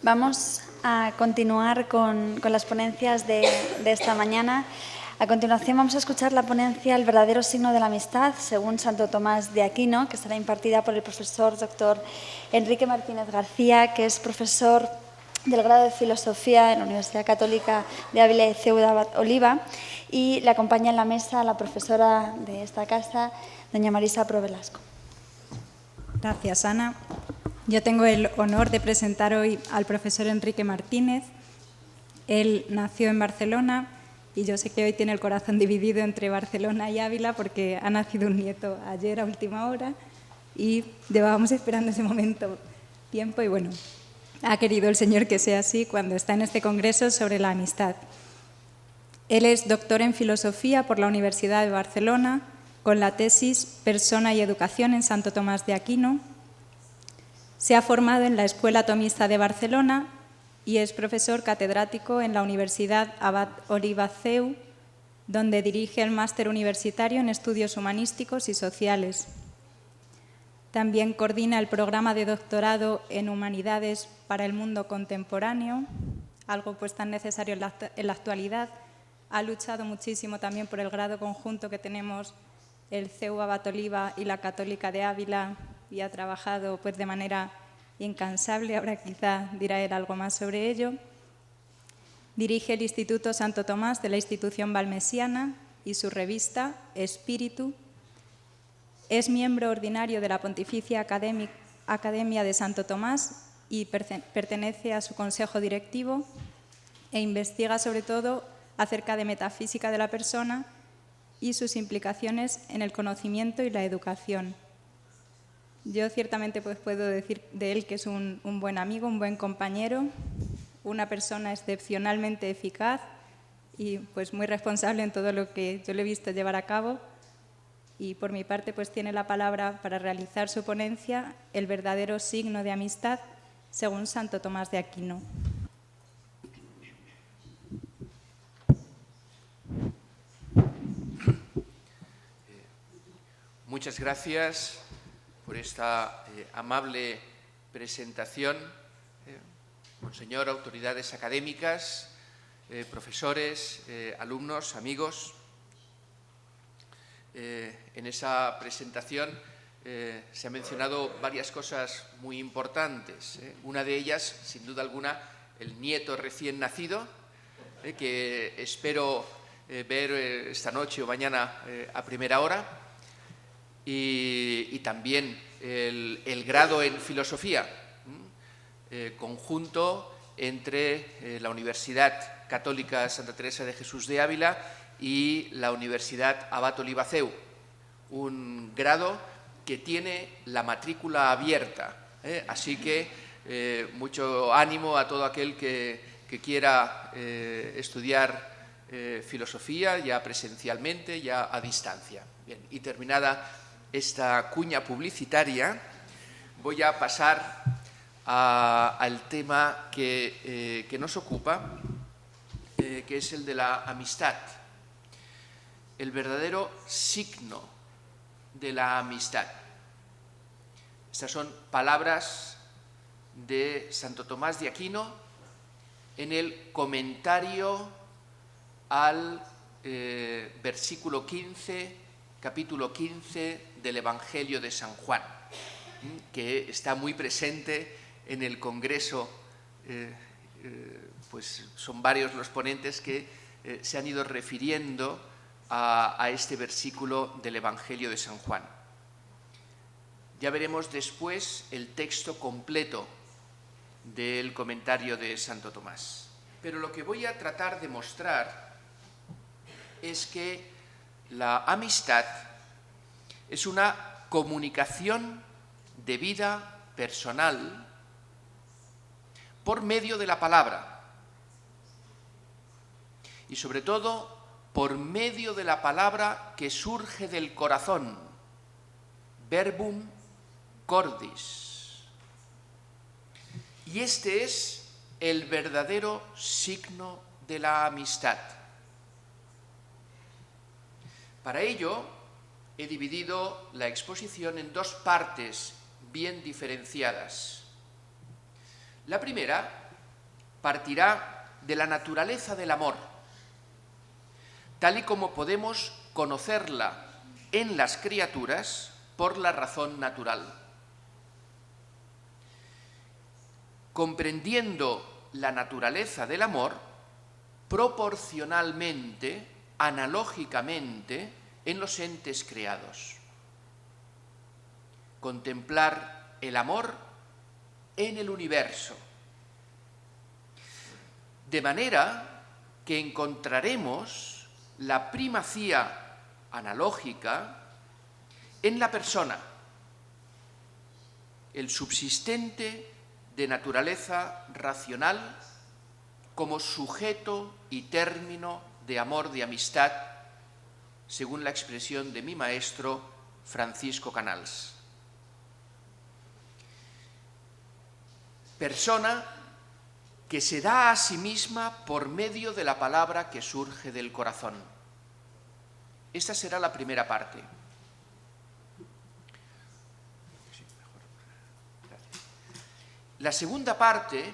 Vamos a continuar con las ponencias de esta mañana. A continuación vamos a escuchar la ponencia El verdadero signo de la amistad, según Santo Tomás de Aquino, que estará impartida por el profesor doctor Enrique Martínez García, que es profesor del grado de Filosofía en la Universidad Católica de Ávila y CEU de Abad Oliva, y le acompaña en la mesa la profesora de esta casa, doña Marisa Pro Velasco. Gracias, Ana. Yo tengo el honor de presentar hoy al profesor Enrique Martínez. Él nació en Barcelona y yo sé que hoy tiene el corazón dividido entre Barcelona y Ávila porque ha nacido un nieto ayer a última hora y llevábamos esperando ese momento tiempo y bueno, ha querido el Señor que sea así cuando está en este congreso sobre la amistad. Él es doctor en Filosofía por la Universidad de Barcelona con la tesis Persona y Educación en Santo Tomás de Aquino. Se ha formado en la Escuela Tomista de Barcelona y es profesor catedrático en la Universidad Abad Oliva CEU, donde dirige el máster universitario en Estudios Humanísticos y Sociales. También coordina el programa de doctorado en Humanidades para el Mundo Contemporáneo, algo pues tan necesario en la actualidad. Ha luchado muchísimo también por el grado conjunto que tenemos el CEU Abad Oliva y la Católica de Ávila, y ha trabajado pues, de manera incansable. Ahora quizá dirá él algo más sobre ello. Dirige el Instituto Santo Tomás de la Institución Valmesiana y su revista Espíritu. Es miembro ordinario de la Pontificia Academia de Santo Tomás y pertenece a su consejo directivo e investiga sobre todo acerca de metafísica de la persona y sus implicaciones en el conocimiento y la educación. Yo ciertamente pues, puedo decir de él que es un buen amigo, un buen compañero, una persona excepcionalmente eficaz y pues, muy responsable en todo lo que yo le he visto llevar a cabo. Y por mi parte pues, tiene la palabra para realizar su ponencia El verdadero signo de amistad, según Santo Tomás de Aquino. Muchas gracias por esta amable presentación. Monseñor, autoridades académicas, profesores, alumnos, amigos. En esa presentación se han mencionado varias cosas muy importantes. Una de ellas, sin duda alguna, el nieto recién nacido, que espero ver esta noche o mañana a primera hora. Y también el grado en Filosofía, conjunto entre la Universidad Católica Santa Teresa de Jesús de Ávila y la Universidad Abad Oliva CEU, un grado que tiene la matrícula abierta, así que mucho ánimo a todo aquel que quiera estudiar filosofía, ya presencialmente, ya a distancia. Bien, y terminada esta cuña publicitaria, voy a pasar al tema que nos ocupa, que es el de la amistad. El verdadero signo de la amistad. Estas son palabras de Santo Tomás de Aquino en el comentario al versículo 15, capítulo 15 del Evangelio de San Juan, que está muy presente en el Congreso. Pues son varios los ponentes que se han ido refiriendo a este versículo del Evangelio de San Juan. Ya veremos después el texto completo del comentario de Santo Tomás. Pero lo que voy a tratar de mostrar es que la amistad es una comunicación de vida personal por medio de la palabra y sobre todo por medio de la palabra que surge del corazón, verbum cordis. Y este es el verdadero signo de la amistad. Para ello, he dividido la exposición en dos partes bien diferenciadas. La primera partirá de la naturaleza del amor, tal y como podemos conocerla en las criaturas por la razón natural. Comprendiendo la naturaleza del amor, proporcionalmente, analógicamente, en los entes creados. Contemplar el amor en el universo. De manera que encontraremos la primacía analógica en la persona, el subsistente de naturaleza racional como sujeto y término de amor, de amistad, según la expresión de mi maestro Francisco Canals. Persona que se da a sí misma por medio de la palabra que surge del corazón. Esta será la primera parte. La segunda parte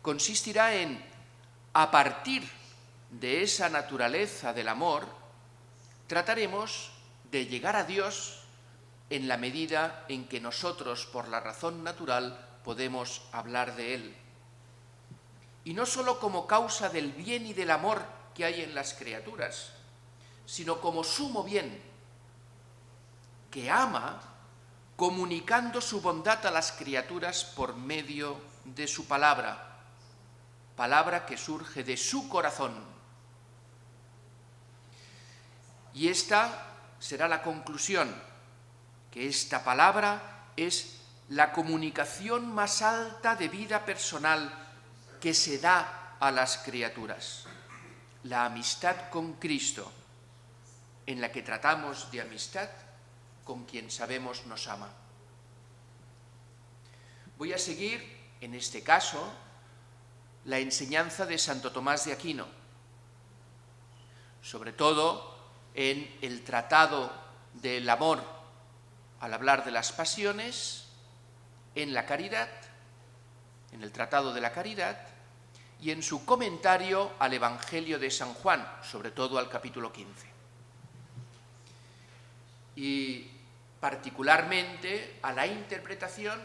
consistirá en, a partir de esa naturaleza del amor, trataremos de llegar a Dios en la medida en que nosotros, por la razón natural, podemos hablar de Él. Y no sólo como causa del bien y del amor que hay en las criaturas, sino como sumo bien, que ama comunicando su bondad a las criaturas por medio de su palabra, palabra que surge de su corazón. Y esta será la conclusión, que esta palabra es la comunicación más alta de vida personal que se da a las criaturas, la amistad con Cristo, en la que tratamos de amistad con quien sabemos nos ama. Voy a seguir, en este caso, la enseñanza de Santo Tomás de Aquino, sobre todo en el tratado del amor, al hablar de las pasiones, en la caridad, en el tratado de la caridad, y en su comentario al Evangelio de San Juan, sobre todo al capítulo 15. Y particularmente a la interpretación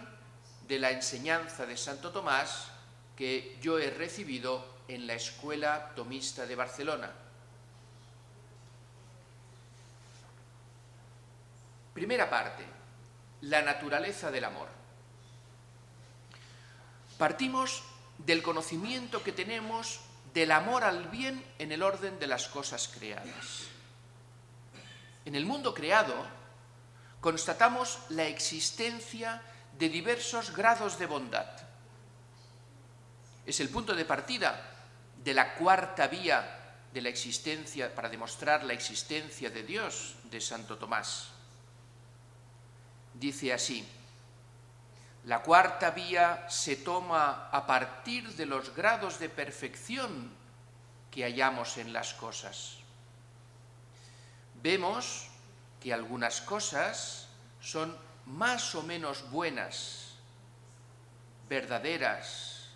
de la enseñanza de Santo Tomás que yo he recibido en la Escuela Tomista de Barcelona. Primera parte, la naturaleza del amor. Partimos del conocimiento que tenemos del amor al bien en el orden de las cosas creadas. En el mundo creado, constatamos la existencia de diversos grados de bondad. Es el punto de partida de la cuarta vía de la existencia para demostrar la existencia de Dios de Santo Tomás. Dice así: la cuarta vía se toma a partir de los grados de perfección que hallamos en las cosas. Vemos que algunas cosas son más o menos buenas, verdaderas,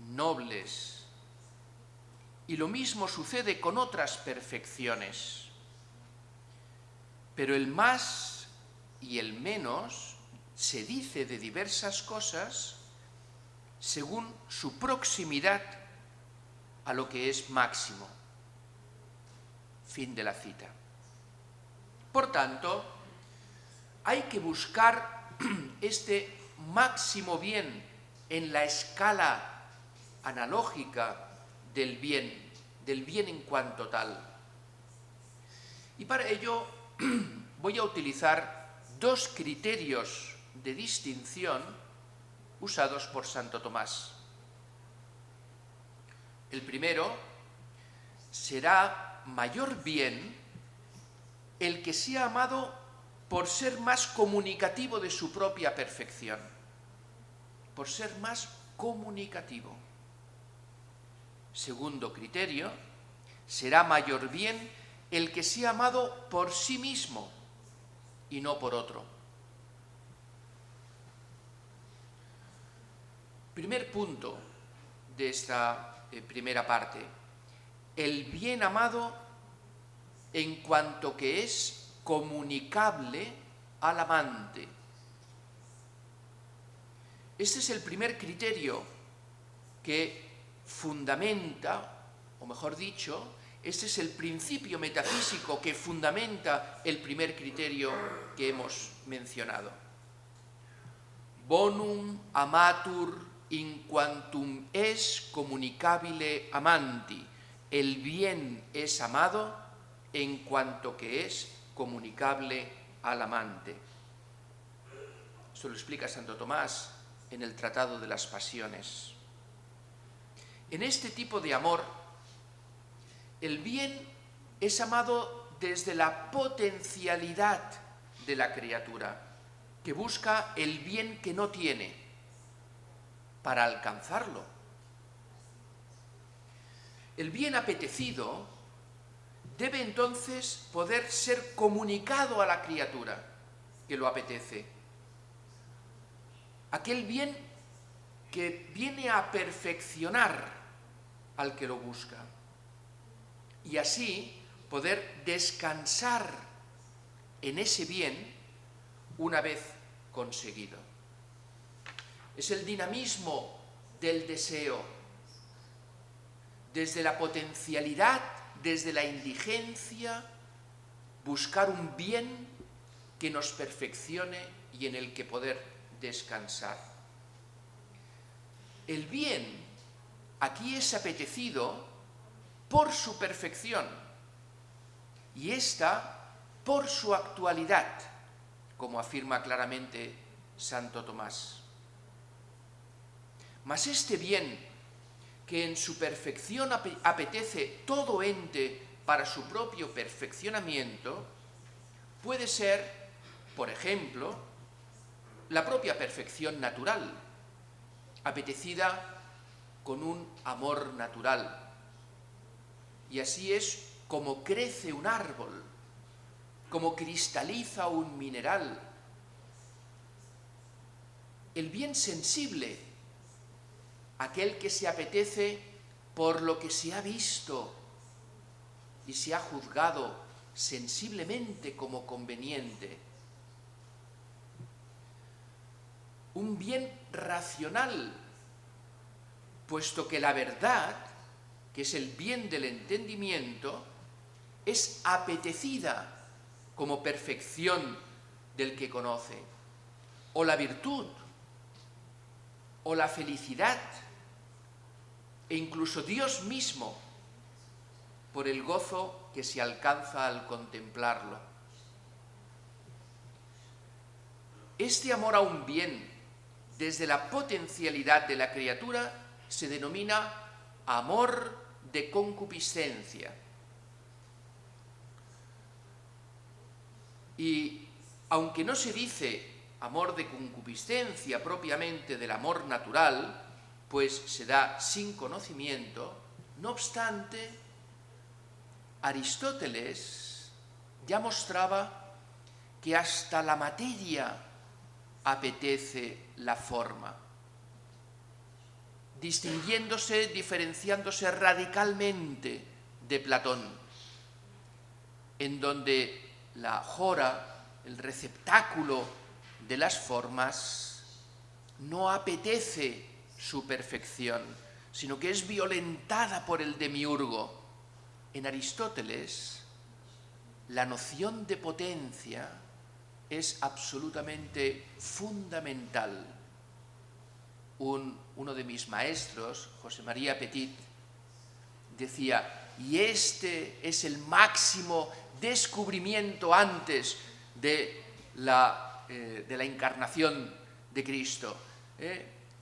nobles, y lo mismo sucede con otras perfecciones. Pero el más y el menos se dice de diversas cosas según su proximidad a lo que es máximo. Fin de la cita. Por tanto, hay que buscar este máximo bien en la escala analógica del bien en cuanto tal. Y para ello voy a utilizar dos criterios de distinción usados por Santo Tomás. El primero será mayor bien el que sea amado por ser más comunicativo de su propia perfección, por ser más comunicativo. Segundo criterio, será mayor bien el que sea amado por sí mismo y no por otro. Primer punto de esta primera parte. El bien amado en cuanto que es comunicable al amante. Este es el primer criterio que fundamenta, o mejor dicho, este es el principio metafísico que fundamenta el primer criterio que hemos mencionado. Bonum amatur in quantum es comunicabile amanti. El bien es amado en cuanto que es comunicable al amante. Esto lo explica Santo Tomás en el Tratado de las Pasiones. En este tipo de amor, el bien es amado desde la potencialidad de la criatura, que busca el bien que no tiene para alcanzarlo. El bien apetecido debe entonces poder ser comunicado a la criatura que lo apetece. Aquel bien que viene a perfeccionar al que lo busca. Y así poder descansar en ese bien una vez conseguido. Es el dinamismo del deseo, desde la potencialidad, desde la indigencia, buscar un bien que nos perfeccione y en el que poder descansar. El bien aquí es apetecido por su perfección y esta por su actualidad, como afirma claramente Santo Tomás. Mas este bien, que en su perfección apetece todo ente para su propio perfeccionamiento, puede ser, por ejemplo, la propia perfección natural, apetecida con un amor natural. Y así es como crece un árbol, como cristaliza un mineral. El bien sensible, aquel que se apetece por lo que se ha visto y se ha juzgado sensiblemente como conveniente. Un bien racional, puesto que la verdad, que es el bien del entendimiento, es apetecida como perfección del que conoce, o la virtud, o la felicidad, e incluso Dios mismo, por el gozo que se alcanza al contemplarlo. Este amor a un bien, desde la potencialidad de la criatura, se denomina amor de concupiscencia. Y aunque no se dice amor de concupiscencia propiamente del amor natural, pues se da sin conocimiento, no obstante, Aristóteles ya mostraba que hasta la materia apetece la forma, diferenciándose radicalmente de Platón, en donde la jora, el receptáculo de las formas, no apetece su perfección, sino que es violentada por el demiurgo. En Aristóteles, la noción de potencia es absolutamente fundamental. Uno de mis maestros, José María Petit, decía, y este es el máximo descubrimiento antes de la encarnación de Cristo,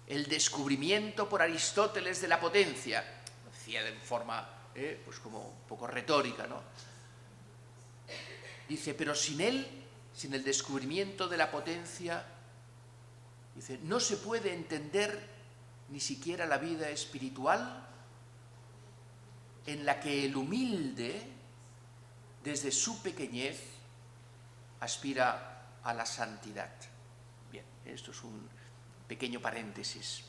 el descubrimiento por Aristóteles de la potencia. Lo decía de forma pues como un poco retórica, ¿no? Dice, pero sin él, sin el descubrimiento de la potencia, dice, no se puede entender ni siquiera la vida espiritual en la que el humilde, desde su pequeñez, aspira a la santidad. Bien, esto es un pequeño paréntesis.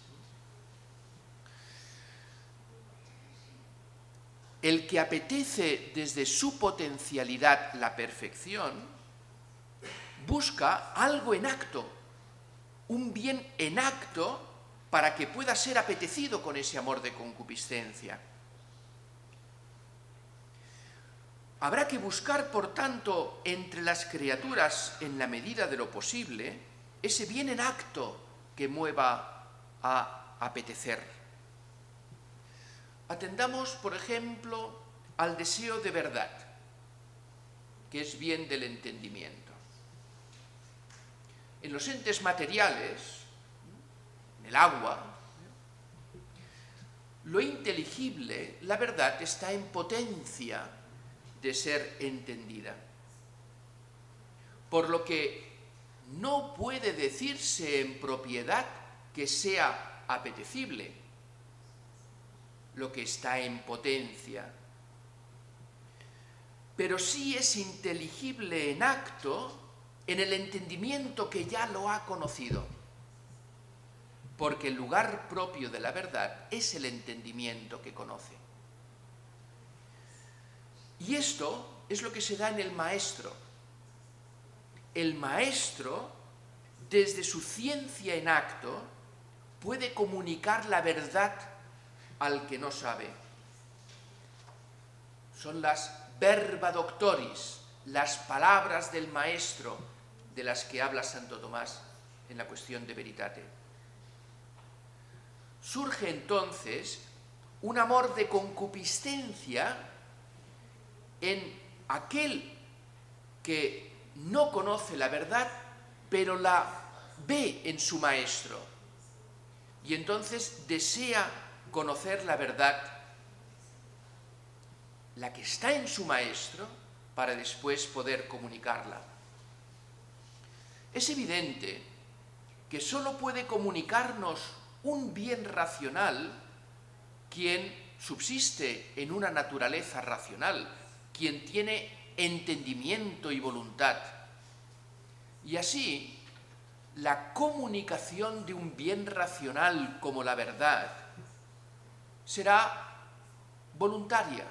el que apetece desde su potencialidad la perfección, busca algo en acto, un bien en acto para que pueda ser apetecido con ese amor de concupiscencia. Habrá que buscar, por tanto, entre las criaturas, en la medida de lo posible, ese bien en acto que mueva a apetecer. Atendamos, por ejemplo, al deseo de verdad, que es bien del entendimiento. En los entes materiales, en el agua, lo inteligible, la verdad, está en potencia de ser entendida. Por lo que no puede decirse en propiedad que sea apetecible lo que está en potencia, pero sí es inteligible en acto en el entendimiento que ya lo ha conocido, porque el lugar propio de la verdad es el entendimiento que conoce. Y esto es lo que se da en el maestro. El maestro, desde su ciencia en acto, puede comunicar la verdad al que no sabe. Son las verba doctoris, las palabras del maestro, de las que habla Santo Tomás en la cuestión de veritate. Surge entonces un amor de concupiscencia en aquel que no conoce la verdad, pero la ve en su maestro, y entonces desea conocer la verdad, la que está en su maestro, para después poder comunicarla. Es evidente que sólo puede comunicarnos un bien racional quien subsiste en una naturaleza racional, quien tiene entendimiento y voluntad. Y así, la comunicación de un bien racional como la verdad será voluntaria.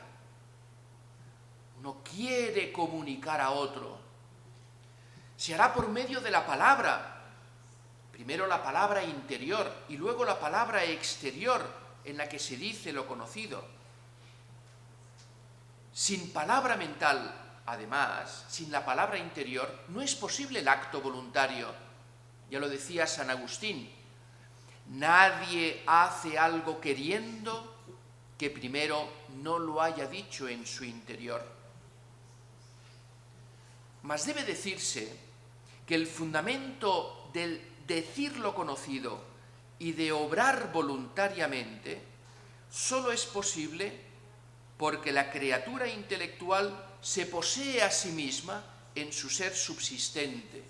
Uno quiere comunicar a otro. Se hará por medio de la palabra. Primero la palabra interior y luego la palabra exterior en la que se dice lo conocido. Sin palabra mental, además, sin la palabra interior, no es posible el acto voluntario. Ya lo decía San Agustín, nadie hace algo queriendo que primero no lo haya dicho en su interior. Mas debe decirse que el fundamento del decir lo conocido y de obrar voluntariamente solo es posible porque la criatura intelectual se posee a sí misma en su ser subsistente,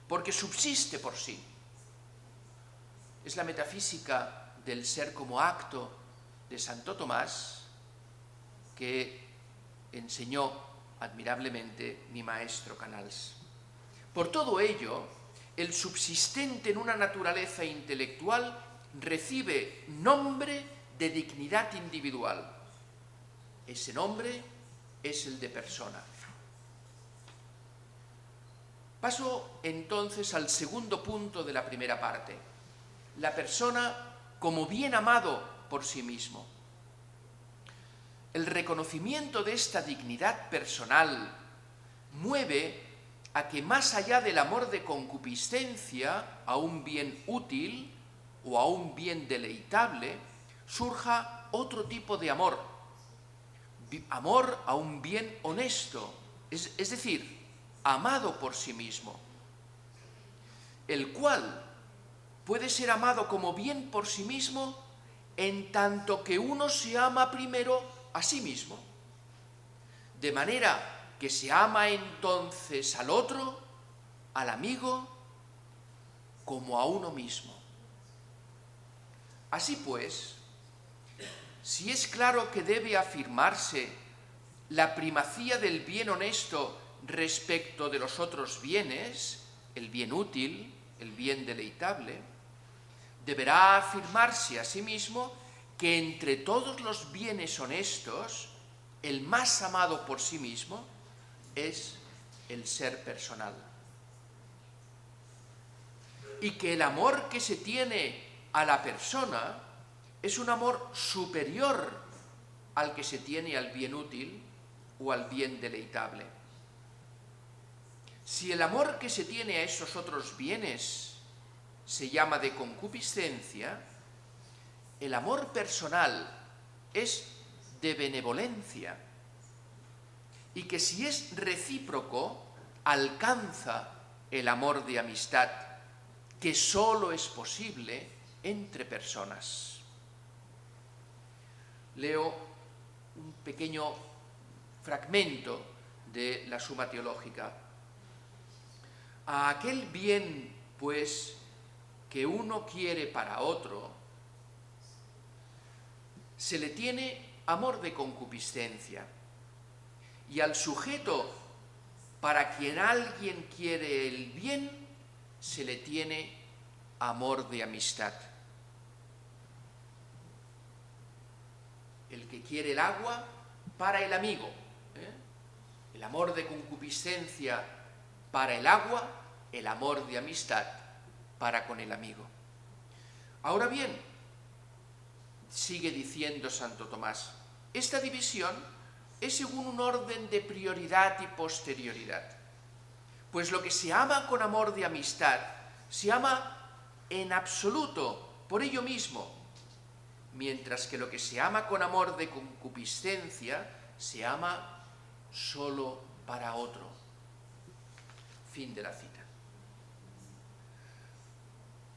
porque subsiste por sí. Es la metafísica del ser como acto de Santo Tomás que enseñó admirablemente mi maestro Canals. Por todo ello, el subsistente en una naturaleza intelectual recibe nombre de dignidad individual. Ese nombre es el de persona. Paso entonces al segundo punto de la primera parte, la persona como bien amado por sí mismo. El reconocimiento de esta dignidad personal mueve a que más allá del amor de concupiscencia a un bien útil o a un bien deleitable, surja otro tipo de amor a un bien honesto, es decir, amado por sí mismo, el cual puede ser amado como bien por sí mismo en tanto que uno se ama primero a sí mismo, de manera que se ama entonces al otro, al amigo, como a uno mismo. Así pues, si es claro que debe afirmarse la primacía del bien honesto respecto de los otros bienes, el bien útil, el bien deleitable, deberá afirmarse asimismo que entre todos los bienes honestos el más amado por sí mismo, es el ser personal. Y que el amor que se tiene a la persona es un amor superior al que se tiene al bien útil o al bien deleitable. Si el amor que se tiene a esos otros bienes se llama de concupiscencia, el amor personal es de benevolencia, y que si es recíproco, alcanza el amor de amistad, que sólo es posible entre personas. Leo un pequeño fragmento de la Suma Teológica. A aquel bien, pues, que uno quiere para otro, se le tiene amor de concupiscencia, y al sujeto para quien alguien quiere el bien, se le tiene amor de amistad. El que quiere el agua para el amigo, el amor de concupiscencia para el agua, el amor de amistad para con el amigo. Ahora bien, sigue diciendo Santo Tomás, esta división es según un orden de prioridad y posterioridad. Pues lo que se ama con amor de amistad, se ama en absoluto por ello mismo, mientras que lo que se ama con amor de concupiscencia, se ama solo para otro. Fin de la cita.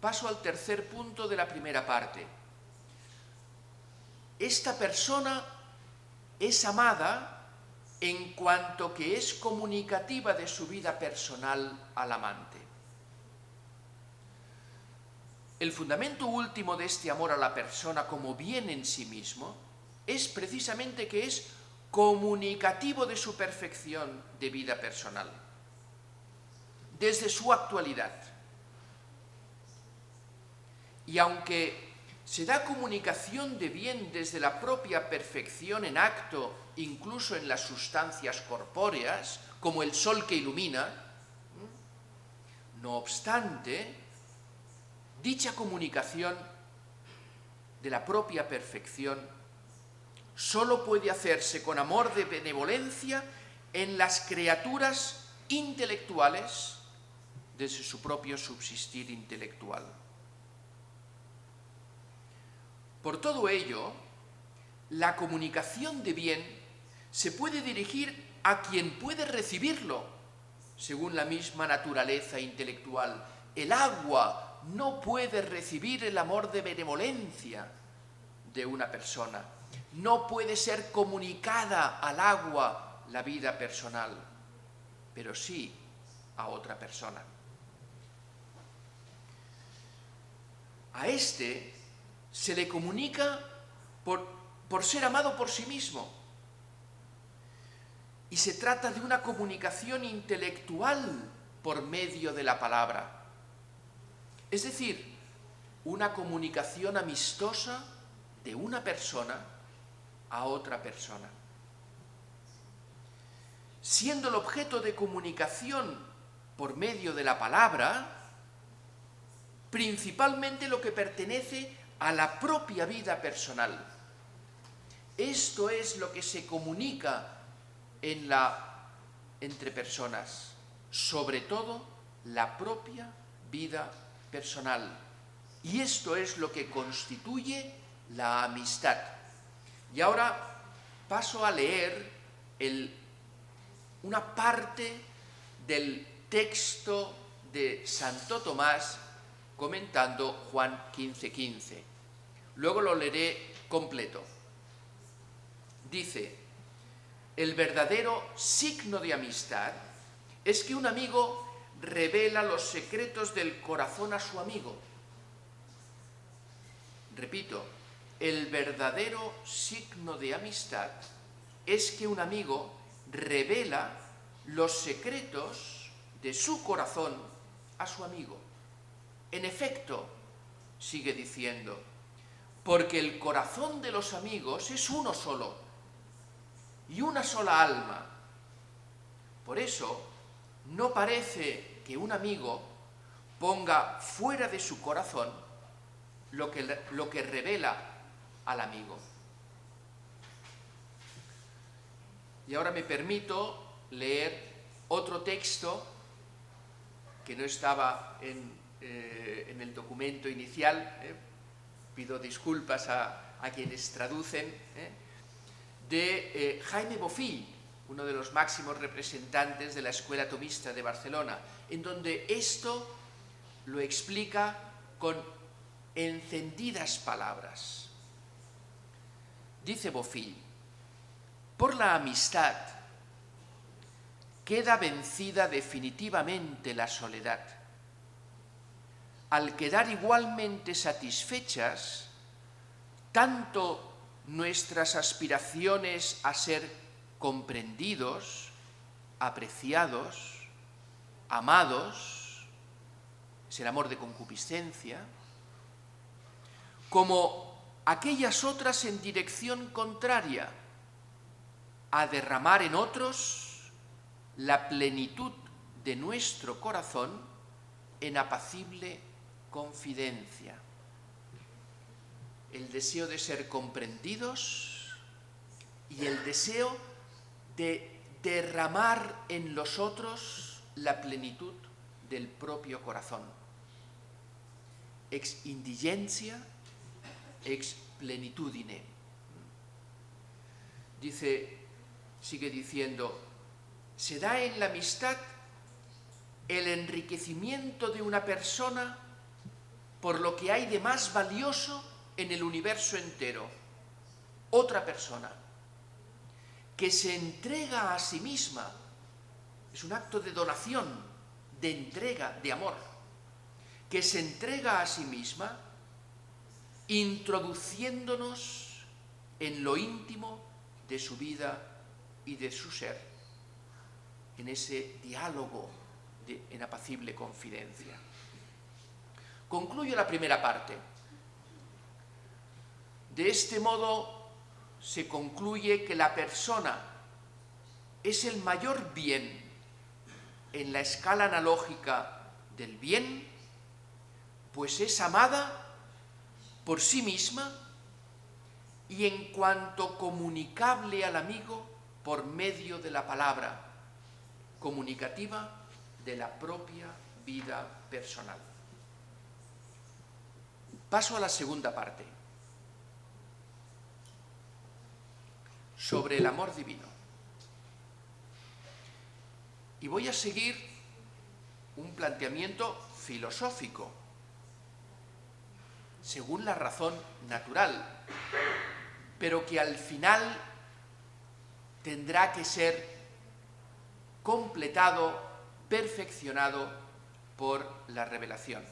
Paso al tercer punto de la primera parte. Esta persona es amada en cuanto que es comunicativa de su vida personal al amante. El fundamento último de este amor a la persona como bien en sí mismo es precisamente que es comunicativo de su perfección de vida personal, desde su actualidad. Y aunque se da comunicación de bien desde la propia perfección en acto, incluso en las sustancias corpóreas, como el sol que ilumina, no obstante, dicha comunicación de la propia perfección solo puede hacerse con amor de benevolencia en las criaturas intelectuales desde su propio subsistir intelectual. Por todo ello, la comunicación de bien se puede dirigir a quien puede recibirlo, según la misma naturaleza intelectual. El agua no puede recibir el amor de benevolencia de una persona. No puede ser comunicada al agua la vida personal, pero sí a otra persona. A este se le comunica por ser amado por sí mismo. Y se trata de una comunicación intelectual por medio de la palabra. Es decir, una comunicación amistosa de una persona a otra persona. Siendo el objeto de comunicación por medio de la palabra, principalmente lo que pertenece a la propia vida personal. Esto es lo que se comunica entre personas, sobre todo la propia vida personal. Y esto es lo que constituye la amistad. Y ahora paso a leer una parte del texto de Santo Tomás comentando Juan 15:15. Luego lo leeré completo. Dice: el verdadero signo de amistad es que un amigo revela los secretos del corazón a su amigo. Repito, el verdadero signo de amistad es que un amigo revela los secretos de su corazón a su amigo. En efecto, sigue diciendo, porque el corazón de los amigos es uno solo. y una sola alma. Por eso, no parece que un amigo ponga fuera de su corazón lo que revela al amigo. Y ahora me permito leer otro texto que no estaba en el documento inicial, pido disculpas a quienes traducen, de Jaime Bofill, uno de los máximos representantes de la Escuela Tomista de Barcelona, en donde esto lo explica con encendidas palabras. Dice Bofill: por la amistad queda vencida definitivamente la soledad. Al quedar igualmente satisfechas tanto nuestras aspiraciones a ser comprendidos, apreciados, amados, es el amor de concupiscencia, como aquellas otras en dirección contraria, a derramar en otros la plenitud de nuestro corazón en apacible confidencia. El deseo de ser comprendidos y el deseo de derramar en los otros la plenitud del propio corazón. Ex indigencia, ex plenitudine. Sigue diciendo, se da en la amistad el enriquecimiento de una persona por lo que hay de más valioso en el universo entero. Otra persona que se entrega a sí misma, es un acto de donación, de entrega, de amor, que se entrega a sí misma, introduciéndonos en lo íntimo de su vida y de su ser, en ese diálogo en apacible confidencia. Concluyo la primera parte. De este modo se concluye que la persona es el mayor bien en la escala analógica del bien, pues es amada por sí misma y en cuanto comunicable al amigo por medio de la palabra comunicativa de la propia vida personal. Paso a la segunda parte, sobre el amor divino. Y voy a seguir un planteamiento filosófico, según la razón natural, pero que al final tendrá que ser completado, perfeccionado por la revelación.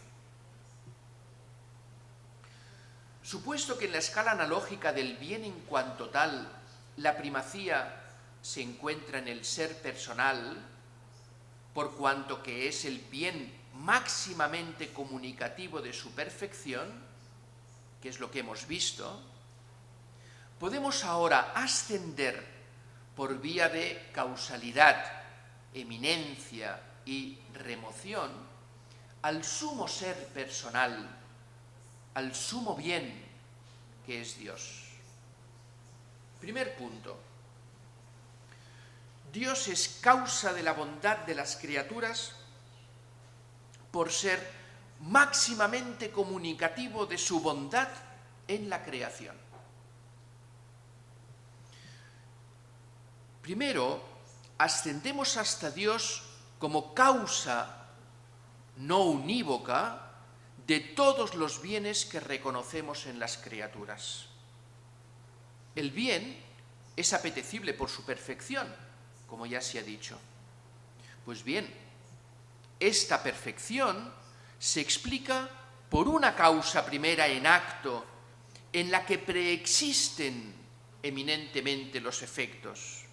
Supuesto que en la escala analógica del bien en cuanto tal, la primacía se encuentra en el ser personal, por cuanto que es el bien máximamente comunicativo de su perfección, que es lo que hemos visto, podemos ahora ascender por vía de causalidad, eminencia y remoción al sumo ser personal, al sumo bien que es Dios. Primer punto. Dios es causa de la bondad de las criaturas por ser máximamente comunicativo de su bondad en la creación. Primero, ascendemos hasta Dios como causa no unívoca de todos los bienes que reconocemos en las criaturas. El bien es apetecible por su perfección, como ya se ha dicho. Pues bien, esta perfección se explica por una causa primera en acto, en la que preexisten eminentemente los efectos.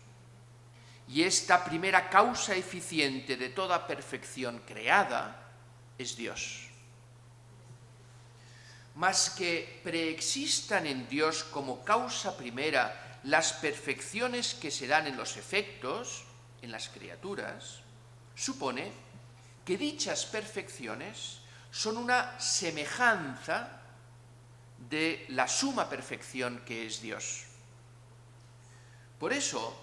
Y esta primera causa eficiente de toda perfección creada es Dios. Mas que preexistan en Dios como causa primera las perfecciones que se dan en los efectos, en las criaturas, supone que dichas perfecciones son una semejanza de la suma perfección que es Dios. Por eso,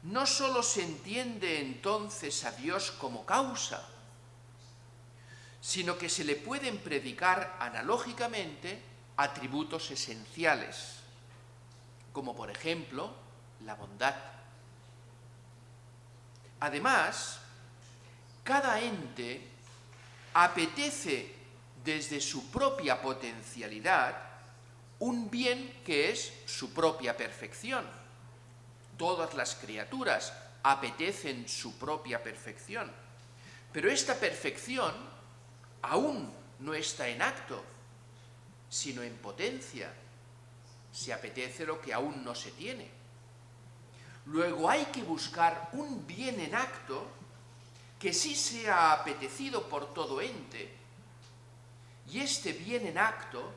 no solo se entiende entonces a Dios como causa, sino que se le pueden predicar analógicamente atributos esenciales, como por ejemplo la bondad. Además, cada ente apetece desde su propia potencialidad un bien que es su propia perfección. Todas las criaturas apetecen su propia perfección, pero esta perfección aún no está en acto, sino en potencia. Se apetece lo que aún no se tiene. Luego hay que buscar un bien en acto que sí sea apetecido por todo ente. Y este bien en acto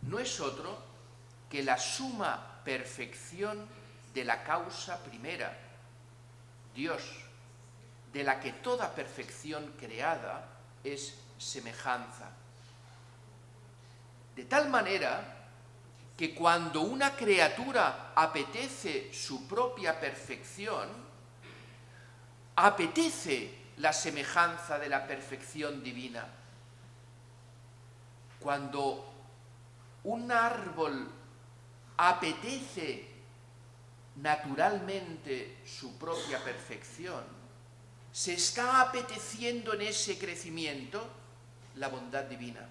no es otro que la suma perfección de la causa primera, Dios, de la que toda perfección creada es semejanza. De tal manera que cuando una criatura apetece su propia perfección, apetece la semejanza de la perfección divina. Cuando un árbol apetece naturalmente su propia perfección, se está apeteciendo en ese crecimiento la bondad divina.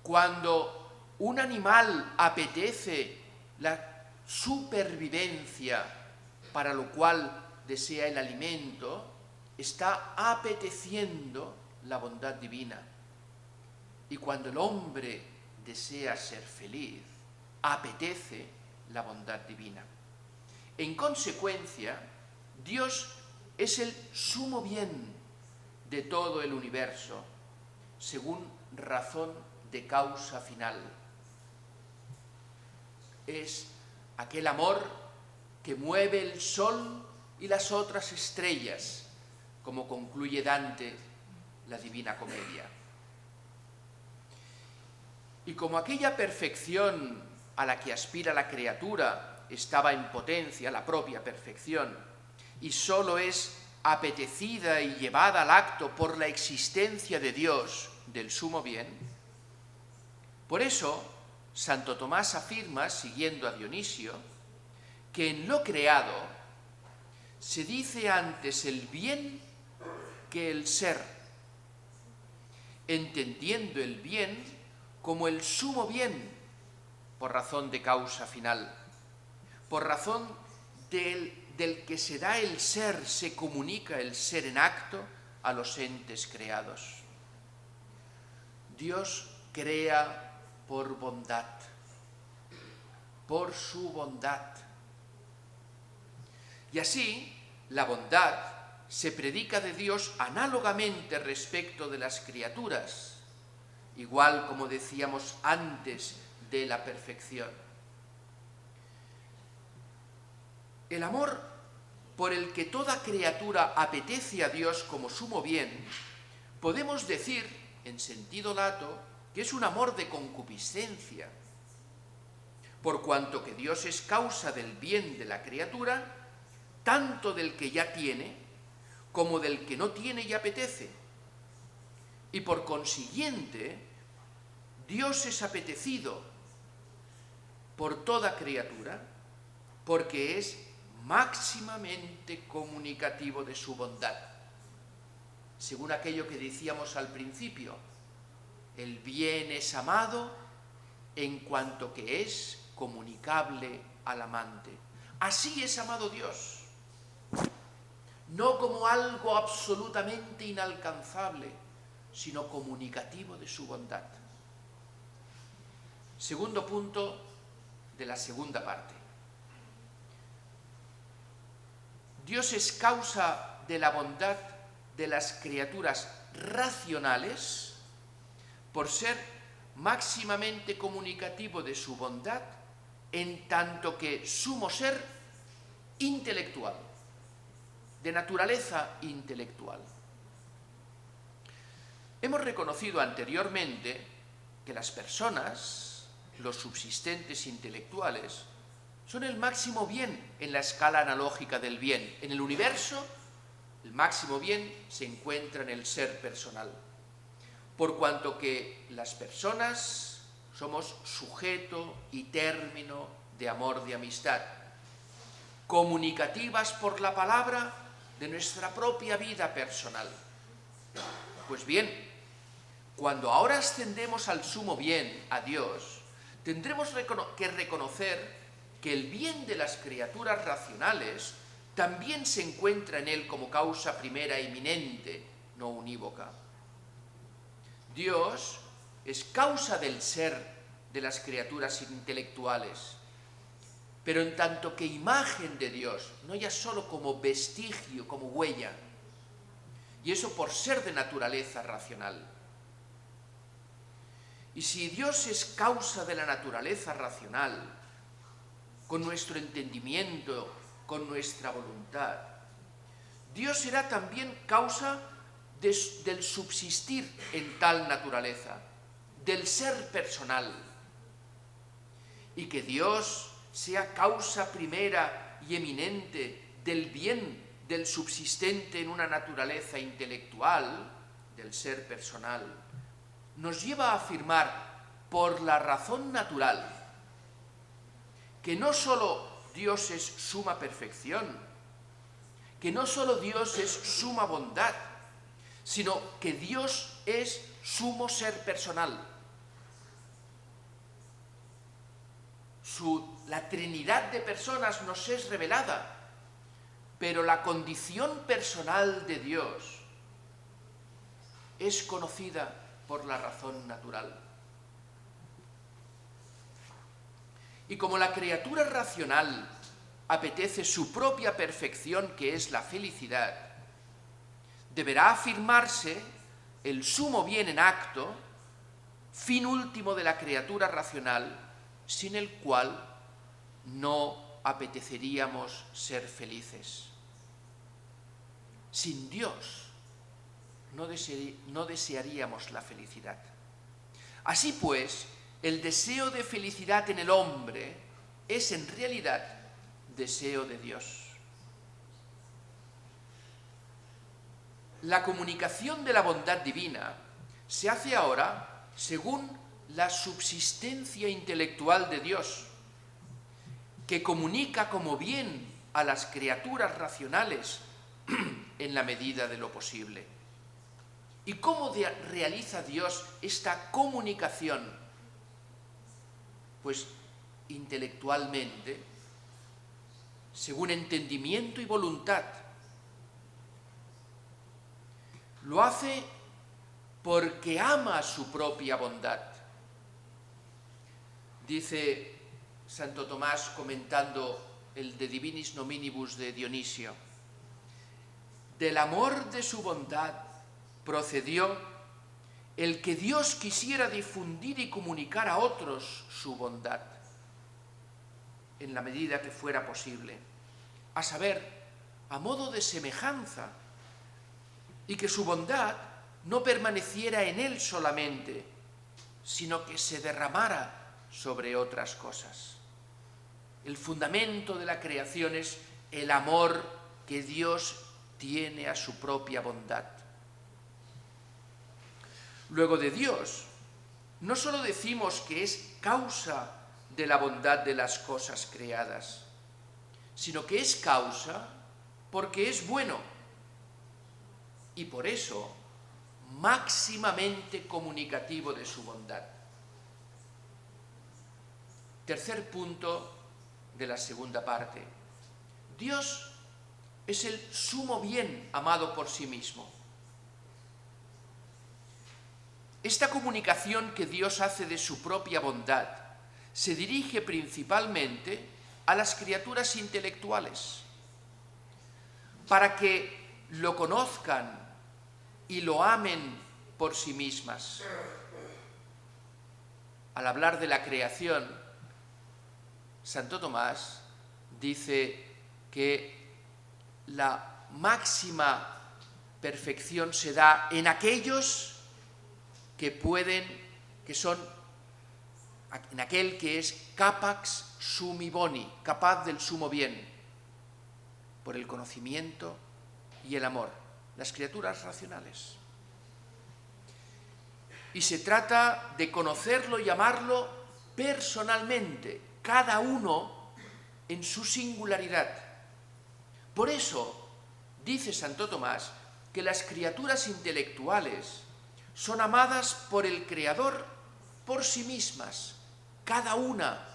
Cuando un animal apetece la supervivencia, para lo cual desea el alimento, está apeteciendo la bondad divina. Y cuando el hombre desea ser feliz, apetece la bondad divina. En consecuencia, Dios es el sumo bien de todo el universo, según razón de causa final. Es aquel amor que mueve el sol y las otras estrellas, como concluye Dante la Divina Comedia. Y como aquella perfección a la que aspira la criatura estaba en potencia, la propia perfección, y sólo es apetecida y llevada al acto por la existencia de Dios, del sumo bien, por eso Santo Tomás afirma, siguiendo a Dionisio, que en lo creado se dice antes el bien que el ser, entendiendo el bien como el sumo bien por razón de causa final, por razón del que se da el ser, se comunica el ser en acto a los entes creados. Dios crea por bondad, por su bondad. Y así, la bondad se predica de Dios análogamente respecto de las criaturas, igual como decíamos antes de la perfección. El amor por el que toda criatura apetece a Dios como sumo bien, podemos decir, en sentido lato, que es un amor de concupiscencia, por cuanto que Dios es causa del bien de la criatura, tanto del que ya tiene, como del que no tiene y apetece. Y por consiguiente, Dios es apetecido por toda criatura, porque es máximamente comunicativo de su bondad. Según aquello que decíamos al principio, el bien es amado en cuanto que es comunicable al amante. Así es amado Dios, no como algo absolutamente inalcanzable, sino comunicativo de su bondad. Segundo punto de la segunda parte. Dios es causa de la bondad de las criaturas racionales por ser máximamente comunicativo de su bondad en tanto que sumo ser intelectual, de naturaleza intelectual. Hemos reconocido anteriormente que las personas, los subsistentes intelectuales, son el máximo bien en la escala analógica del bien. En el universo, el máximo bien se encuentra en el ser personal, por cuanto que las personas somos sujeto y término de amor, de amistad, comunicativas por la palabra de nuestra propia vida personal. Pues bien, cuando ahora ascendemos al sumo bien, a Dios, tendremos que reconocer que el bien de las criaturas racionales también se encuentra en él como causa primera eminente, no unívoca. Dios es causa del ser de las criaturas intelectuales, pero en tanto que imagen de Dios, no ya solo como vestigio, como huella, y eso por ser de naturaleza racional. Y si Dios es causa de la naturaleza racional, con nuestro entendimiento, con nuestra voluntad, Dios será también causa del subsistir en tal naturaleza, del ser personal, y que Dios sea causa primera y eminente del bien del subsistente en una naturaleza intelectual, del ser personal, nos lleva a afirmar por la razón natural que no solo Dios es suma perfección, que no solo Dios es suma bondad, sino que Dios es sumo ser personal. La Trinidad de personas nos es revelada, pero la condición personal de Dios es conocida por la razón natural. Y como la criatura racional apetece su propia perfección, que es la felicidad, deberá afirmarse el sumo bien en acto, fin último de la criatura racional, sin el cual no apeteceríamos ser felices. Sin Dios no desearíamos la felicidad. Así pues, el deseo de felicidad en el hombre es en realidad deseo de Dios. La comunicación de la bondad divina se hace ahora según la subsistencia intelectual de Dios, que comunica como bien a las criaturas racionales en la medida de lo posible. ¿Y cómo realiza Dios esta comunicación? Pues intelectualmente, según entendimiento y voluntad. Lo hace porque ama su propia bondad. Dice Santo Tomás comentando el De Divinis Nominibus de Dionisio: del amor de su bondad procedió el que Dios quisiera difundir y comunicar a otros su bondad, en la medida que fuera posible, a saber, a modo de semejanza, y que su bondad no permaneciera en él solamente, sino que se derramara sobre otras cosas. El fundamento de la creación es el amor que Dios tiene a su propia bondad. Luego de Dios, no solo decimos que es causa de la bondad de las cosas creadas, sino que es causa porque es bueno y por eso máximamente comunicativo de su bondad. Tercer punto de la segunda parte. Dios es el sumo bien amado por sí mismo. Esta comunicación que Dios hace de su propia bondad se dirige principalmente a las criaturas intelectuales, para que lo conozcan y lo amen por sí mismas. Al hablar de la creación, Santo Tomás dice que la máxima perfección se da en aquellos que son, en aquel que es capax summi boni, capaz del sumo bien, por el conocimiento y el amor, las criaturas racionales. Y se trata de conocerlo y amarlo personalmente, cada uno en su singularidad. Por eso, dice Santo Tomás, que las criaturas intelectuales son amadas por el Creador por sí mismas, cada una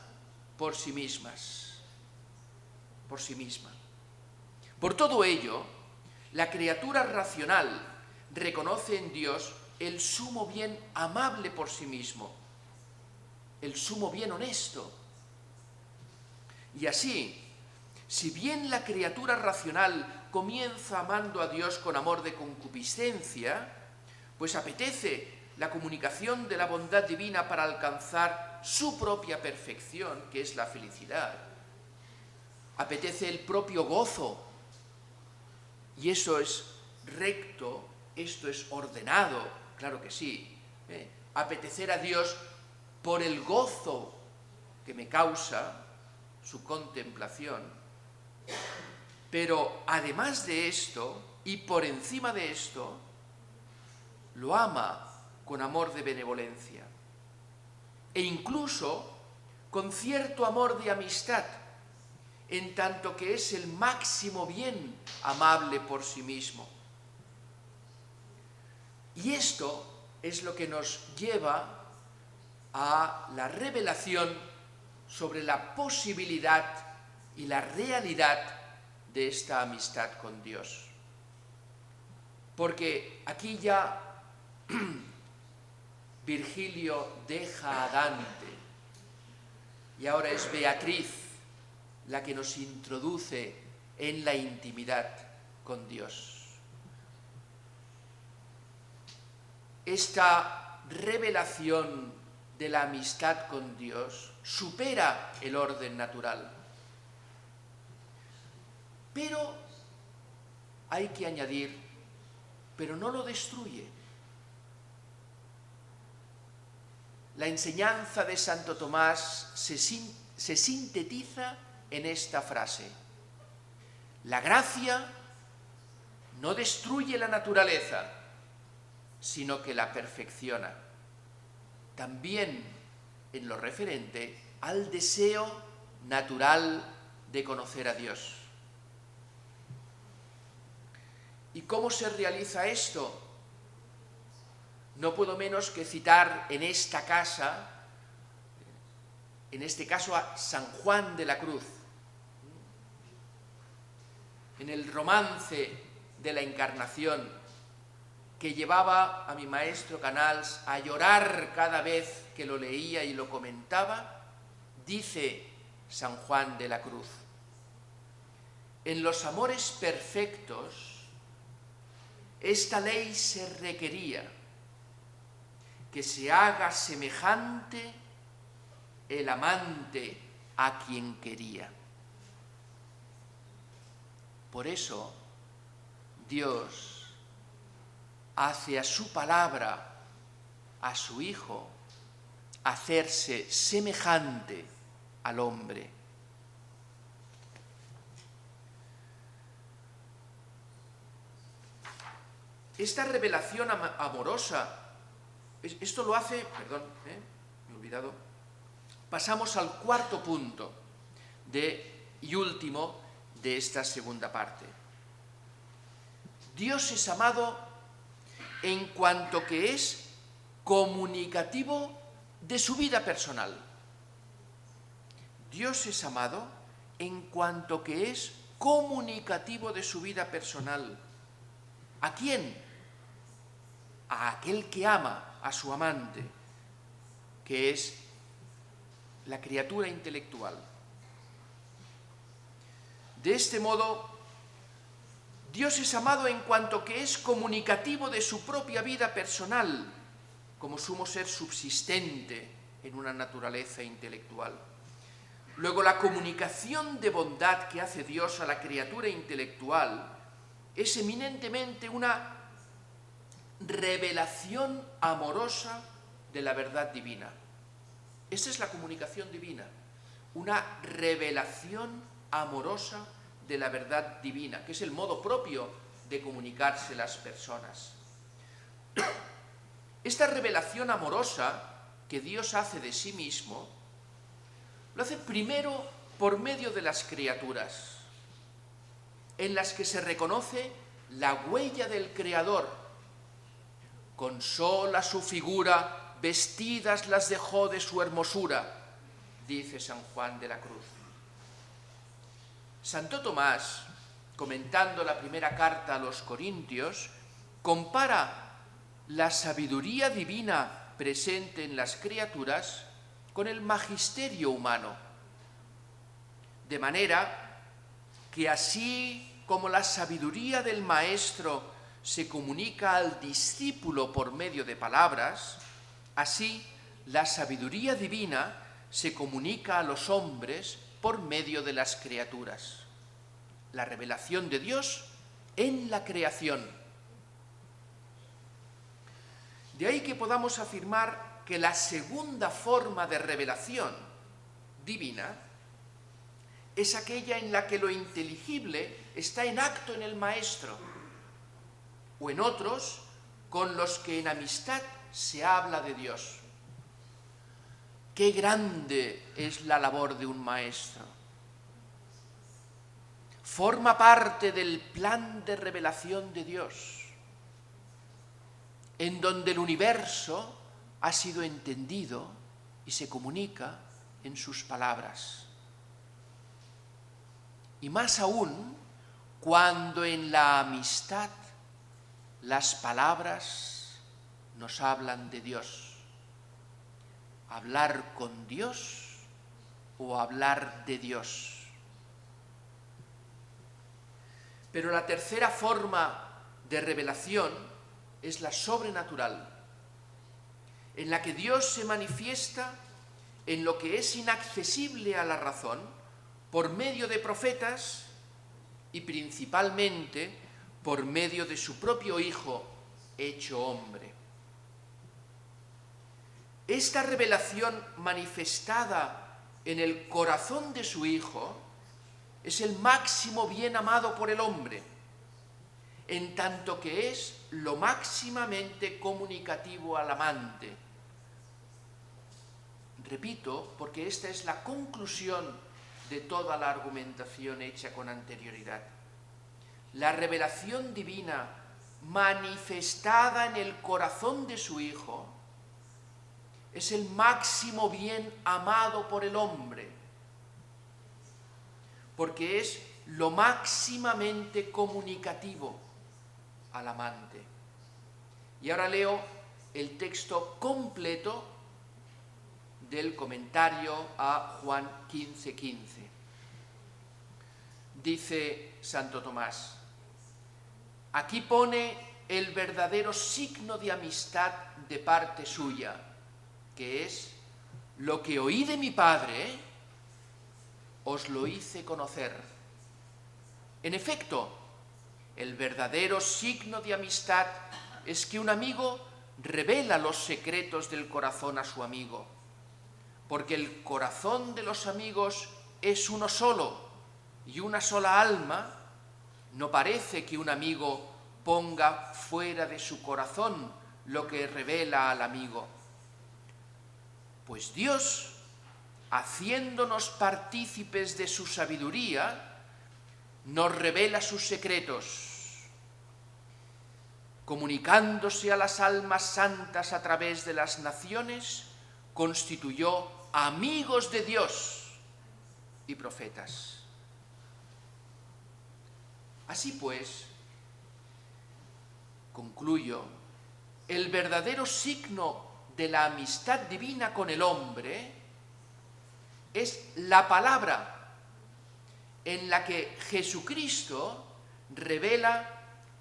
por sí mismas, por sí misma. Por todo ello, la criatura racional reconoce en Dios el sumo bien amable por sí mismo, el sumo bien honesto. Y así, si bien la criatura racional comienza amando a Dios con amor de concupiscencia, pues apetece la comunicación de la bondad divina para alcanzar su propia perfección, que es la felicidad. Apetece el propio gozo, y eso es recto, esto es ordenado, claro que sí. Apetecer a Dios por el gozo que me causa su contemplación. Pero además de esto, y por encima de esto, lo ama con amor de benevolencia, e incluso con cierto amor de amistad, en tanto que es el máximo bien amable por sí mismo. Y esto es lo que nos lleva a la revelación sobre la posibilidad y la realidad de esta amistad con Dios. Porque aquí ya Virgilio deja a Dante y ahora es Beatriz la que nos introduce en la intimidad con Dios. Esta revelación de la amistad con Dios supera el orden natural. Pero hay que añadir, pero no lo destruye. La enseñanza de Santo Tomás se sintetiza en esta frase: la gracia no destruye la naturaleza, sino que la perfecciona, también en lo referente al deseo natural de conocer a Dios. ¿Y cómo se realiza esto? No puedo menos que citar en esta casa, en este caso a San Juan de la Cruz, en el romance de la Encarnación, que llevaba a mi maestro Canals a llorar cada vez que lo leía y lo comentaba, dice San Juan de la Cruz: en los amores perfectos, esta ley se requería, que se haga semejante el amante a quien quería. Por eso, Dios hace a su palabra, a su Hijo, hacerse semejante al hombre. Esta revelación amorosa, esto lo hace, perdón, me he olvidado, pasamos al cuarto punto y último de esta segunda parte. Dios es amado en cuanto que es comunicativo de su vida personal. Dios es amado en cuanto que es comunicativo de su vida personal. ¿A quién? A aquel que ama a su amante, que es la criatura intelectual. De este modo, Dios es amado en cuanto que es comunicativo de su propia vida personal, como sumo ser subsistente en una naturaleza intelectual. Luego, la comunicación de bondad que hace Dios a la criatura intelectual es eminentemente una revelación amorosa de la verdad divina. Esa es la comunicación divina, una revelación amorosa de la verdad divina, que es el modo propio de comunicarse las personas. Esta revelación amorosa que Dios hace de sí mismo, lo hace primero por medio de las criaturas, en las que se reconoce la huella del Creador. Con sola su figura, vestidas las dejó de su hermosura, dice San Juan de la Cruz. Santo Tomás, comentando la primera carta a los Corintios, compara la sabiduría divina presente en las criaturas con el magisterio humano, de manera que así como la sabiduría del maestro se comunica al discípulo por medio de palabras, así la sabiduría divina se comunica a los hombres por medio de las criaturas. La revelación de Dios en la creación. De ahí que podamos afirmar que la segunda forma de revelación divina es aquella en la que lo inteligible está en acto en el maestro, o en otros con los que en amistad se habla de Dios. Qué grande es la labor de un maestro. Forma parte del plan de revelación de Dios, en donde el universo ha sido entendido y se comunica en sus palabras. Y más aún cuando en la amistad las palabras nos hablan de Dios. Hablar con Dios o hablar de Dios. Pero la tercera forma de revelación es la sobrenatural, en la que Dios se manifiesta en lo que es inaccesible a la razón por medio de profetas y principalmente por medio de su propio Hijo hecho hombre. Esta revelación manifestada en el corazón de su Hijo es el máximo bien amado por el hombre, en tanto que es lo máximamente comunicativo al amante. Repito, porque esta es la conclusión de toda la argumentación hecha con anterioridad. La revelación divina manifestada en el corazón de su Hijo es el máximo bien amado por el hombre, porque es lo máximamente comunicativo al amante. Y ahora leo el texto completo del comentario a Juan 15:15. Dice Santo Tomás: aquí pone el verdadero signo de amistad de parte suya, que es: lo que oí de mi Padre, os lo hice conocer. En efecto, el verdadero signo de amistad es que un amigo revela los secretos del corazón a su amigo, porque el corazón de los amigos es uno solo y una sola alma. No parece que un amigo ponga fuera de su corazón lo que revela al amigo. Pues Dios, haciéndonos partícipes de su sabiduría, nos revela sus secretos, comunicándose a las almas santas a través de las naciones, constituyó amigos de Dios y profetas. Así pues, concluyo, el verdadero signo de la amistad divina con el hombre es la palabra, en la que Jesucristo revela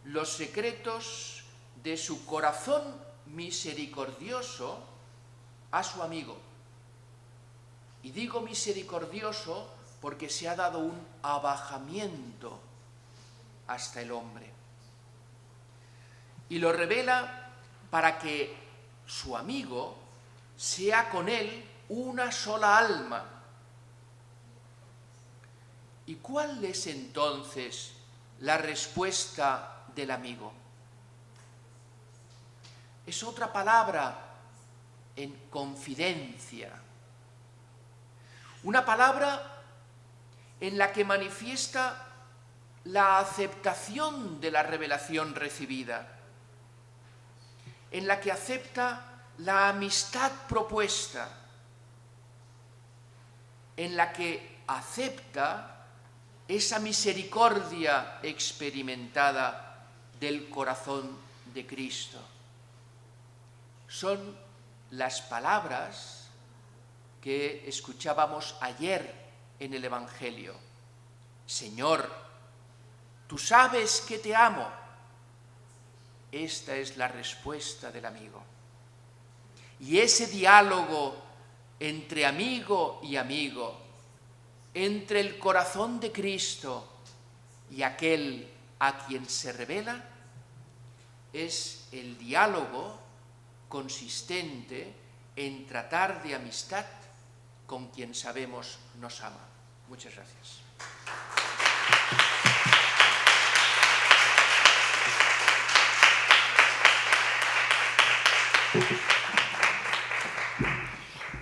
los secretos de su corazón misericordioso a su amigo. Y digo misericordioso porque se ha dado un abajamiento hasta el hombre. Y lo revela para que su amigo sea con él una sola alma. ¿Y cuál es entonces la respuesta del amigo? Es otra palabra en confidencia. Una palabra en la que manifiesta la aceptación de la revelación recibida, en la que acepta la amistad propuesta, en la que acepta esa misericordia experimentada del corazón de Cristo. Son las palabras que escuchábamos ayer en el Evangelio. Señor, tú sabes que te amo. Esta es la respuesta del amigo. Y ese diálogo entre amigo y amigo, entre el corazón de Cristo y aquel a quien se revela, es el diálogo consistente en tratar de amistad con quien sabemos nos ama. Muchas gracias.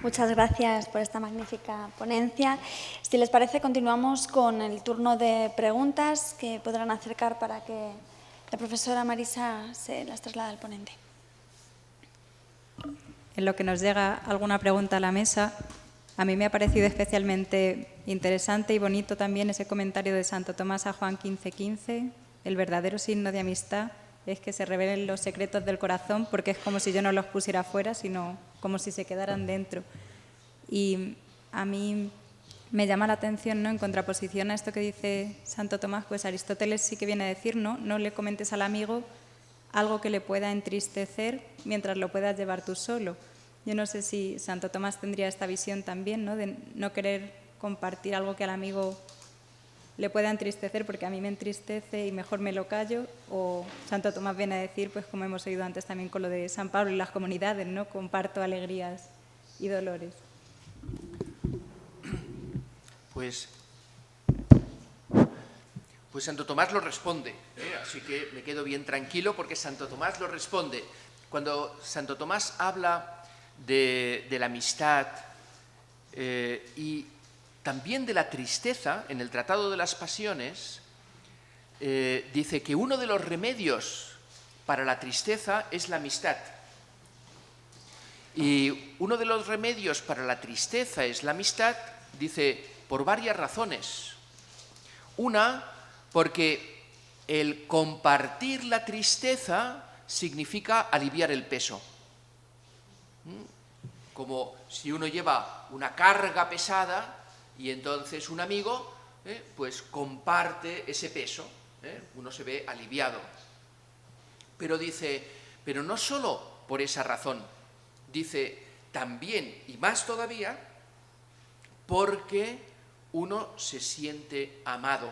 Muchas gracias por esta magnífica ponencia. Si les parece, continuamos con el turno de preguntas que podrán acercar para que la profesora Marisa se las traslade al ponente. En lo que nos llega alguna pregunta a la mesa, a mí me ha parecido especialmente interesante y bonito también ese comentario de Santo Tomás a Juan 15:15. El verdadero signo de amistad es que se revelen los secretos del corazón, porque es como si yo no los pusiera fuera, sino como si se quedaran dentro. Y a mí me llama la atención, ¿no?, en contraposición a esto que dice Santo Tomás, pues Aristóteles sí que viene a decir, no le comentes al amigo algo que le pueda entristecer mientras lo puedas llevar tú solo. Yo no sé si Santo Tomás tendría esta visión también, ¿no?, de no querer compartir algo que al amigo le pueda entristecer porque a mí me entristece y mejor me lo callo, o Santo Tomás viene a decir, pues como hemos oído antes también con lo de San Pablo y las comunidades, ¿no?, comparto alegrías y dolores. Pues Santo Tomás lo responde, así que me quedo bien tranquilo porque Santo Tomás lo responde. Cuando Santo Tomás habla de la amistad y también de la tristeza, en el Tratado de las Pasiones, dice que uno de los remedios para la tristeza es la amistad. Y uno de los remedios para la tristeza es la amistad, dice, por varias razones. Una, porque el compartir la tristeza significa aliviar el peso. Como si uno lleva una carga pesada y entonces un amigo pues comparte ese peso, uno se ve aliviado. Pero dice, pero no solo por esa razón, dice también y más todavía porque uno se siente amado.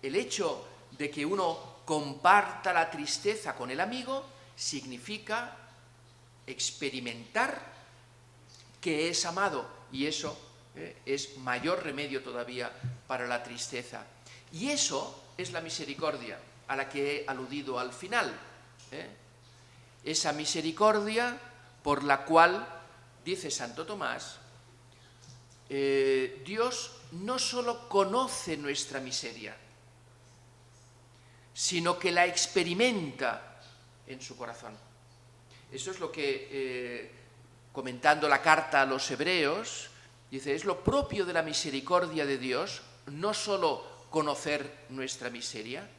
El hecho de que uno comparta la tristeza con el amigo significa experimentar que es amado, y eso es mayor remedio todavía para la tristeza. Y eso es la misericordia a la que he aludido al final. Esa misericordia por la cual, dice Santo Tomás, Dios no solo conoce nuestra miseria, sino que la experimenta en su corazón. Eso es lo que, comentando la carta a los Hebreos, dice, es lo propio de la misericordia de Dios, no solo conocer nuestra miseria,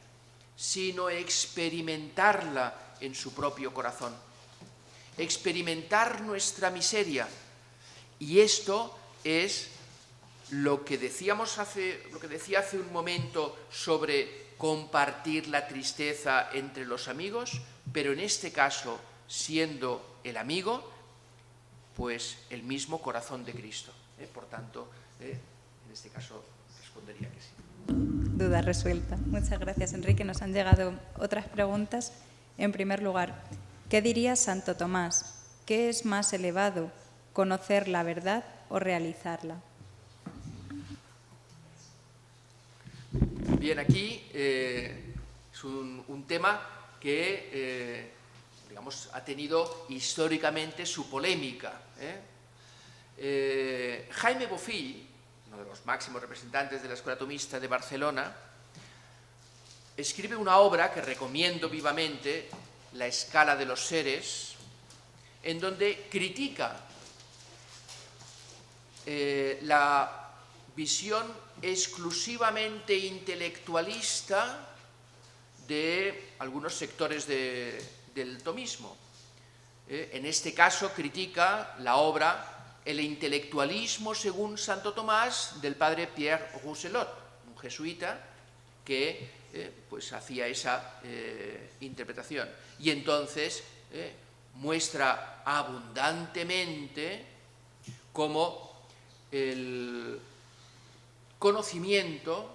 sino experimentarla en su propio corazón. Experimentar nuestra miseria. Y esto es lo que decía hace un momento sobre compartir la tristeza entre los amigos, pero en este caso, siendo el amigo, pues el mismo corazón de Cristo. Por tanto, en este caso respondería que sí. Duda resuelta. Muchas gracias, Enrique. Nos han llegado otras preguntas. En primer lugar, ¿qué diría Santo Tomás? ¿Qué es más elevado, conocer la verdad o realizarla? Bien, aquí es un tema que, digamos, ha tenido históricamente su polémica. Jaime Bofill, uno de los máximos representantes de la Escuela Tomista de Barcelona, escribe una obra que recomiendo vivamente, La escala de los seres, en donde critica la visión exclusivamente intelectualista de algunos sectores del tomismo. En este caso critica la obra El intelectualismo según Santo Tomás del padre Pierre Rousselot, un jesuita que pues hacía esa interpretación. Y entonces muestra abundantemente cómo el conocimiento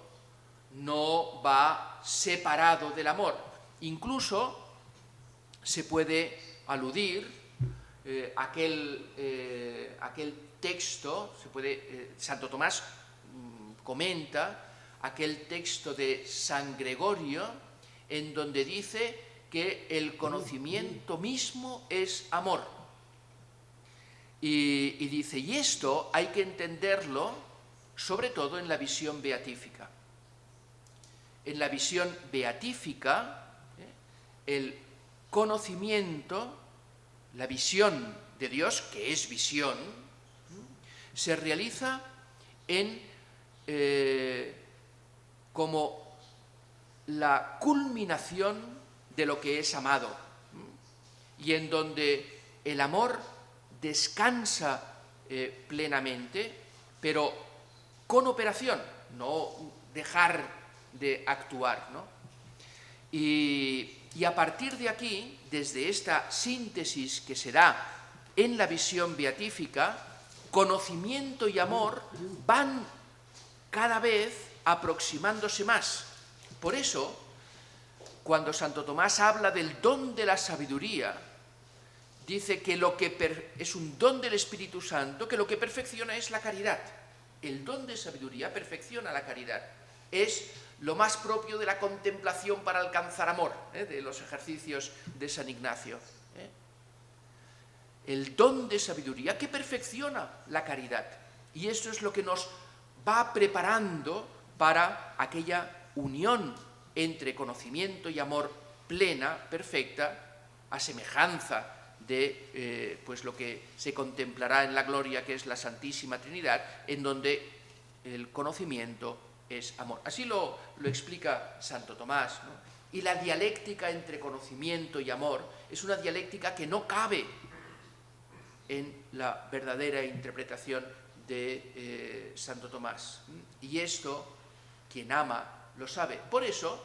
no va separado del amor. Incluso se puede aludir aquel texto, Santo Tomás comenta aquel texto de San Gregorio en donde dice que el conocimiento mismo es amor. Y dice, y esto hay que entenderlo sobre todo en la visión beatífica. En la visión beatífica, el conocimiento, la visión de Dios, que es visión, se realiza como la culminación de lo que es amado, y en donde el amor descansa plenamente, pero con operación, no dejar de actuar, ¿no? Y a partir de aquí, desde esta síntesis que se da en la visión beatífica, conocimiento y amor van cada vez aproximándose más. Por eso, cuando Santo Tomás habla del don de la sabiduría, dice que es un don del Espíritu Santo, que lo que perfecciona es la caridad. El don de sabiduría perfecciona la caridad. Es lo más propio de la contemplación para alcanzar amor, de los ejercicios de San Ignacio. El don de sabiduría que perfecciona la caridad. Y esto es lo que nos va preparando para aquella unión entre conocimiento y amor plena, perfecta, a semejanza de pues lo que se contemplará en la gloria, que es la Santísima Trinidad, en donde el conocimiento es amor. Así lo explica Santo Tomás, ¿no? Y la dialéctica entre conocimiento y amor es una dialéctica que no cabe en la verdadera interpretación de Santo Tomás. Y esto, quien ama lo sabe. Por eso,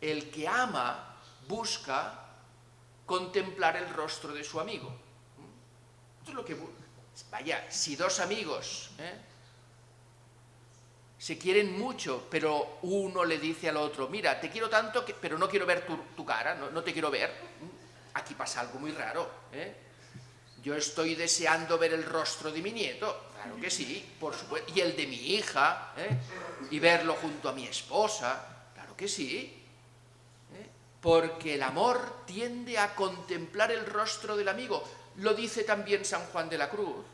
el que ama busca contemplar el rostro de su amigo. Esto es lo que... Vaya, si dos amigos se quieren mucho, pero uno le dice al otro, mira, te quiero tanto, pero no quiero ver tu cara, no te quiero ver. Aquí pasa algo muy raro. Yo estoy deseando ver el rostro de mi nieto, claro que sí, por supuesto, y el de mi hija, y verlo junto a mi esposa, claro que sí. Porque el amor tiende a contemplar el rostro del amigo. Lo dice también San Juan de la Cruz.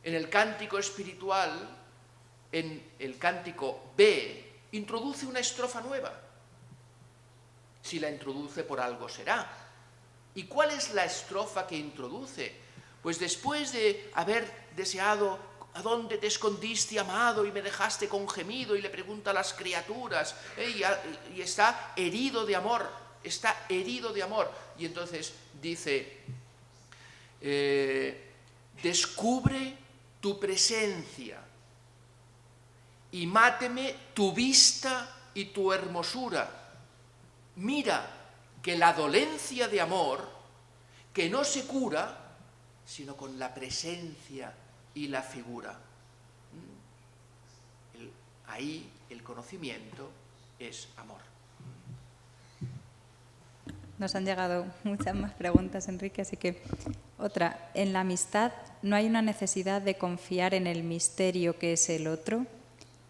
En el cántico espiritual, en el cántico B, introduce una estrofa nueva. Si la introduce, por algo será. ¿Y cuál es la estrofa que introduce? Pues después de haber deseado ¿a dónde te escondiste, amado, y me dejaste con gemido? Y le pregunta a las criaturas, y está herido de amor, está herido de amor. Y entonces dice, descubre tu presencia y máteme tu vista y tu hermosura. Mira que la dolencia de amor, que no se cura, sino con la presencia y la figura. Ahí el conocimiento es amor. Nos han llegado muchas más preguntas, Enrique, así que otra. En la amistad no hay una necesidad de confiar en el misterio que es el otro.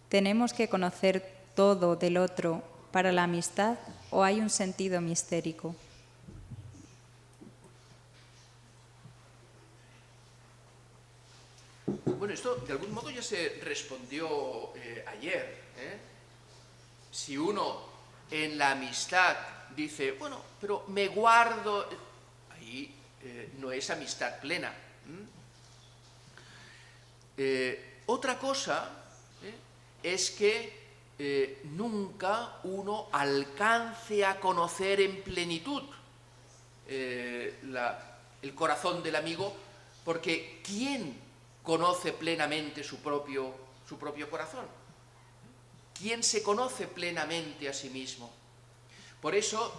¿Tenemos que conocer todo del otro para la amistad o hay un sentido mistérico? Bueno, esto de algún modo ya se respondió ayer. Si uno en la amistad dice, bueno, pero me guardo, ahí no es amistad plena. Otra cosa es que nunca uno alcance a conocer en plenitud el corazón del amigo, porque ¿quién conoce plenamente su propio corazón? ¿Quién se conoce plenamente a sí mismo? Por eso,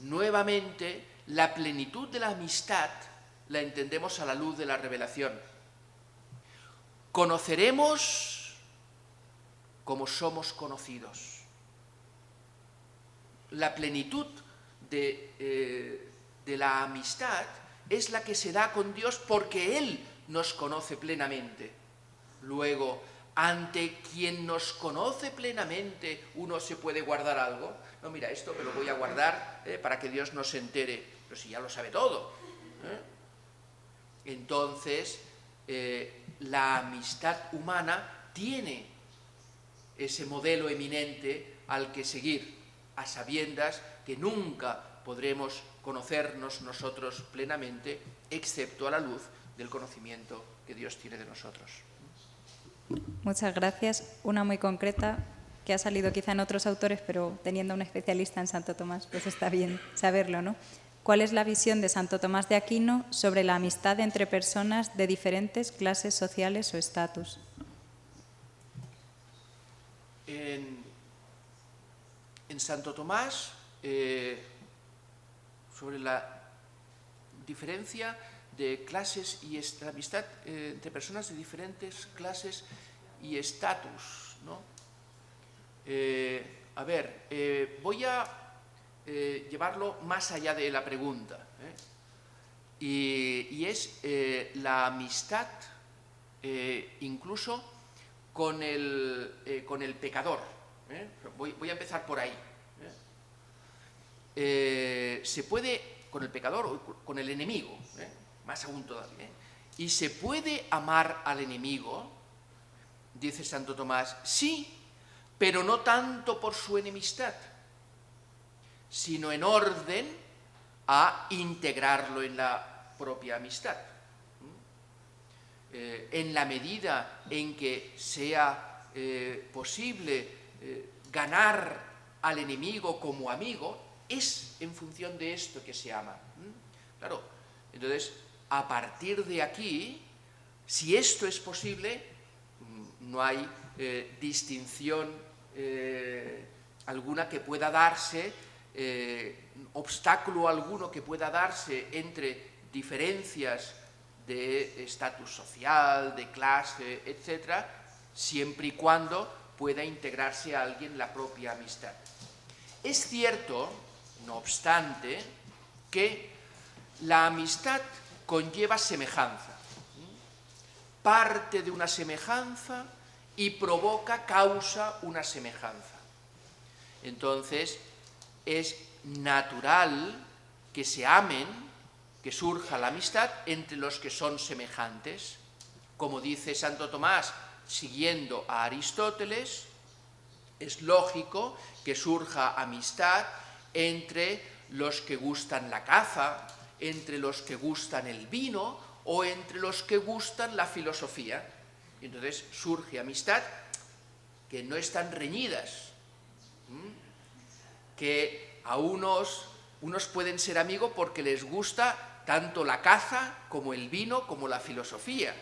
nuevamente, la plenitud de la amistad la entendemos a la luz de la revelación. Conoceremos como somos conocidos. La plenitud de la amistad es la que se da con Dios porque Él nos conoce plenamente. Luego, ante quien nos conoce plenamente, ¿uno se puede guardar algo? No, mira, esto me lo voy a guardar para que Dios no se entere. Pero si ya lo sabe todo. Entonces, la amistad humana tiene ese modelo eminente al que seguir, a sabiendas que nunca podremos conocernos nosotros plenamente, excepto a la luz del conocimiento que Dios tiene de nosotros. Muchas gracias. Una muy concreta que ha salido quizá en otros autores, pero teniendo un especialista en Santo Tomás, pues está bien saberlo, ¿no? ¿Cuál es la visión de Santo Tomás de Aquino sobre la amistad entre personas de diferentes clases sociales o estatus? En Santo Tomás, sobre la diferencia de clases y la amistad entre personas de diferentes clases y estatus, ¿no? Voy a llevarlo más allá de la pregunta, y es la amistad incluso con el pecador. Voy a empezar por ahí. Se puede, con el pecador o con el enemigo, más aún todavía. ¿Y se puede amar al enemigo? Dice Santo Tomás, sí, pero no tanto por su enemistad, sino en orden a integrarlo en la propia amistad. En la medida en que sea posible ganar al enemigo como amigo, es en función de esto que se ama. Claro, entonces, a partir de aquí, si esto es posible, no hay distinción alguna que pueda darse, obstáculo alguno que pueda darse entre diferencias de estatus social, de clase, etc., siempre y cuando pueda integrarse a alguien la propia amistad. Es cierto, no obstante, que la amistad conlleva semejanza, parte de una semejanza y causa una semejanza. Entonces, es natural que se amen, que surja la amistad entre los que son semejantes. Como dice Santo Tomás, siguiendo a Aristóteles, es lógico que surja amistad entre los que gustan la caza, entre los que gustan el vino o entre los que gustan la filosofía. Entonces surge amistad que no están reñidas, que a unos pueden ser amigos porque les gusta tanto la caza como el vino como la filosofía.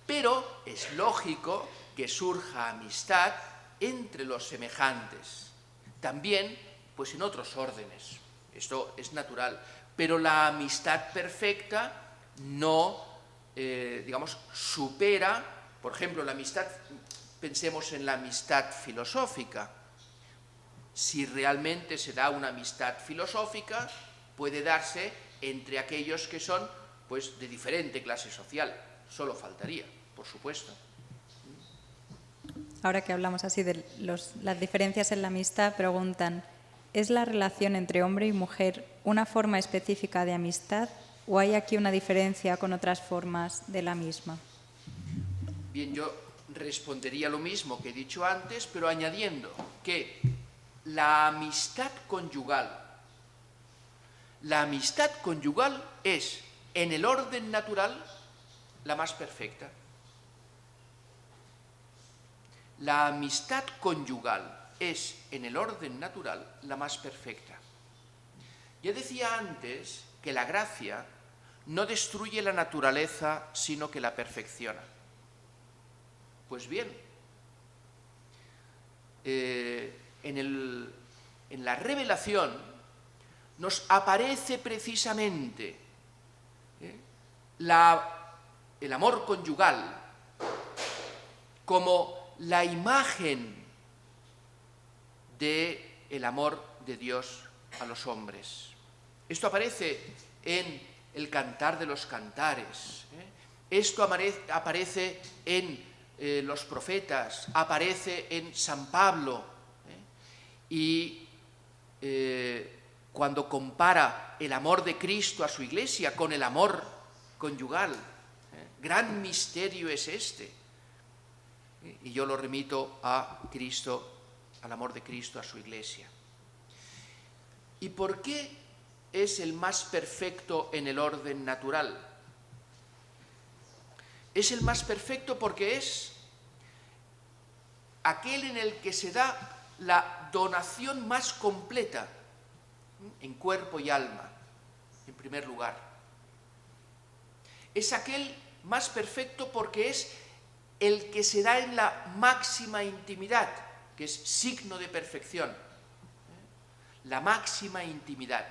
Pero es lógico que surja amistad entre los semejantes, también pues en otros órdenes, esto es natural, pero la amistad perfecta no, digamos, supera, por ejemplo, la amistad, pensemos en la amistad filosófica. Si realmente se da una amistad filosófica, puede darse entre aquellos que son, pues, de diferente clase social. Solo faltaría, por supuesto. Ahora que hablamos así de las diferencias en la amistad, preguntan, ¿es la relación entre hombre y mujer una forma específica de amistad o hay aquí una diferencia con otras formas de la misma? Bien, yo respondería lo mismo que he dicho antes, pero añadiendo que la amistad conyugal es, en el orden natural, la más perfecta. La amistad conyugal es, en el orden natural, la más perfecta. Yo decía antes que la gracia no destruye la naturaleza, sino que la perfecciona. Pues bien, en la revelación nos aparece precisamente el amor conyugal como la imagen del amor de Dios a los hombres. Esto aparece en el Cantar de los Cantares, esto aparece en los profetas, aparece en San Pablo, y cuando compara el amor de Cristo a su Iglesia con el amor conyugal, gran misterio es este. Y yo lo remito a Cristo, al amor de Cristo a su Iglesia. ¿Y por qué es el más perfecto en el orden natural? Es el más perfecto porque es aquel en el que se da la donación más completa en cuerpo y alma, en primer lugar. Es aquel más perfecto porque es el que se da en la máxima intimidad, que es signo de perfección. La máxima intimidad.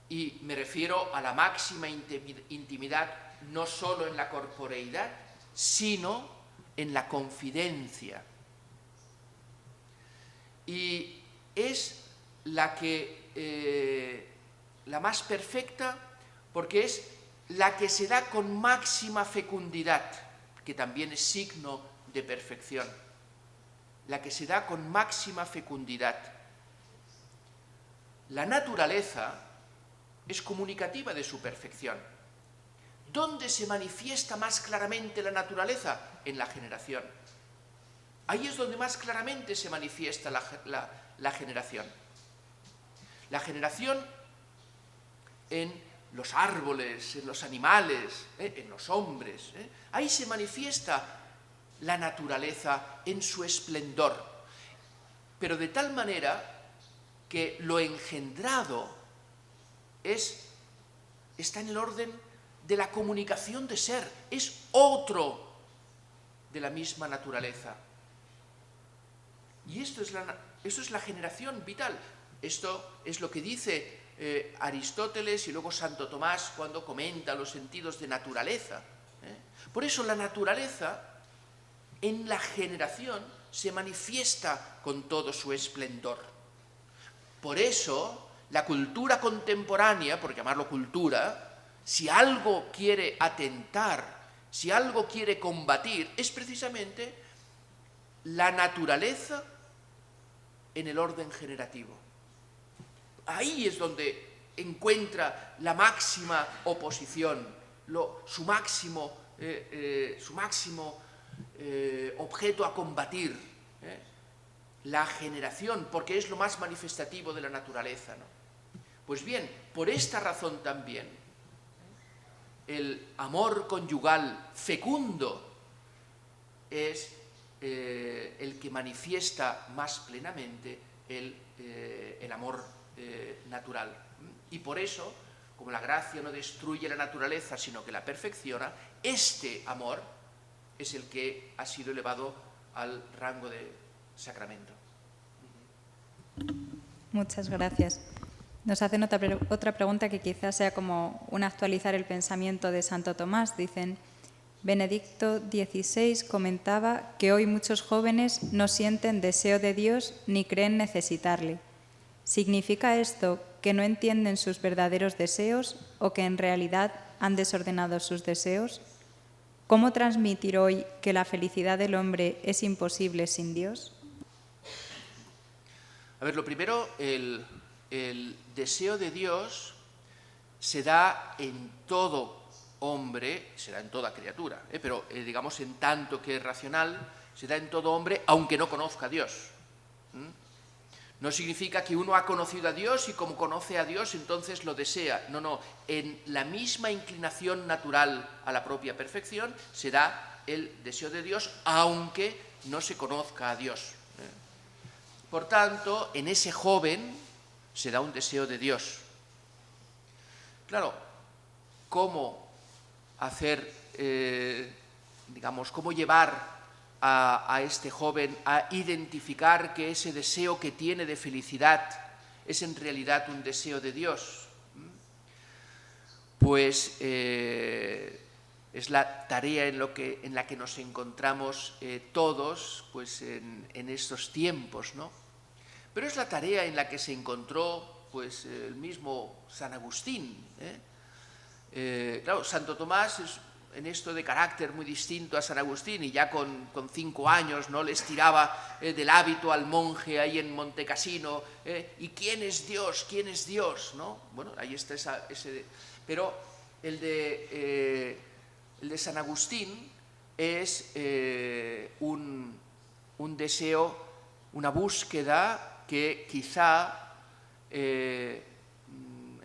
Y me refiero a la máxima intimidad no solo en la corporeidad, sino en la confidencia. Y es la más perfecta porque es la que se da con máxima fecundidad, que también es signo de perfección. La que se da con máxima fecundidad. La naturaleza es comunicativa de su perfección. ¿Dónde se manifiesta más claramente la naturaleza? En la generación. Ahí es donde más claramente se manifiesta la generación. La generación en los árboles, en los animales, en los hombres. Ahí se manifiesta la naturaleza en su esplendor, pero de tal manera que lo engendrado está en el orden de la comunicación de ser, es otro de la misma naturaleza. Y esto es la generación vital. Esto es lo que dice Aristóteles y luego Santo Tomás cuando comenta los sentidos de naturaleza. Por eso la naturaleza en la generación se manifiesta con todo su esplendor. Por eso la cultura contemporánea, por llamarlo cultura, si algo quiere atentar, si algo quiere combatir, es precisamente la naturaleza en el orden generativo. Ahí es donde encuentra la máxima oposición, su máximo objeto a combatir, la generación, porque es lo más manifestativo de la naturaleza, ¿no? Pues bien, por esta razón también, el amor conyugal fecundo es el que manifiesta más plenamente el amor natural. Y por eso, como la gracia no destruye la naturaleza, sino que la perfecciona, este amor es el que ha sido elevado al rango de sacramento. Muchas gracias. Nos hacen otra pregunta que quizás sea como un actualizar el pensamiento de Santo Tomás. Dicen, Benedicto XVI comentaba que hoy muchos jóvenes no sienten deseo de Dios ni creen necesitarle. ¿Significa esto que no entienden sus verdaderos deseos o que en realidad han desordenado sus deseos? ¿Cómo transmitir hoy que la felicidad del hombre es imposible sin Dios? A ver, lo primero, el deseo de Dios se da en todo hombre, se da en toda criatura, pero digamos en tanto que es racional, se da en todo hombre aunque no conozca a Dios. No significa que uno ha conocido a Dios y como conoce a Dios entonces lo desea. No, no, en la misma inclinación natural a la propia perfección se da el deseo de Dios aunque no se conozca a Dios. Por tanto, en ese joven se da un deseo de Dios. Claro, ¿cómo hacer, cómo llevar a este joven a identificar que ese deseo que tiene de felicidad es en realidad un deseo de Dios? Pues es la tarea en la que nos encontramos todos pues, en estos tiempos, ¿no? Pero es la tarea en la que se encontró pues, el mismo San Agustín. Claro, Santo Tomás es en esto de carácter muy distinto a San Agustín y ya con 5 años ¿no? les tiraba del hábito al monje ahí en Montecassino. ¿Y quién es Dios? ¿Quién es Dios? ¿No? Bueno, ahí está ese... Pero el de San Agustín es un deseo, una búsqueda que quizá en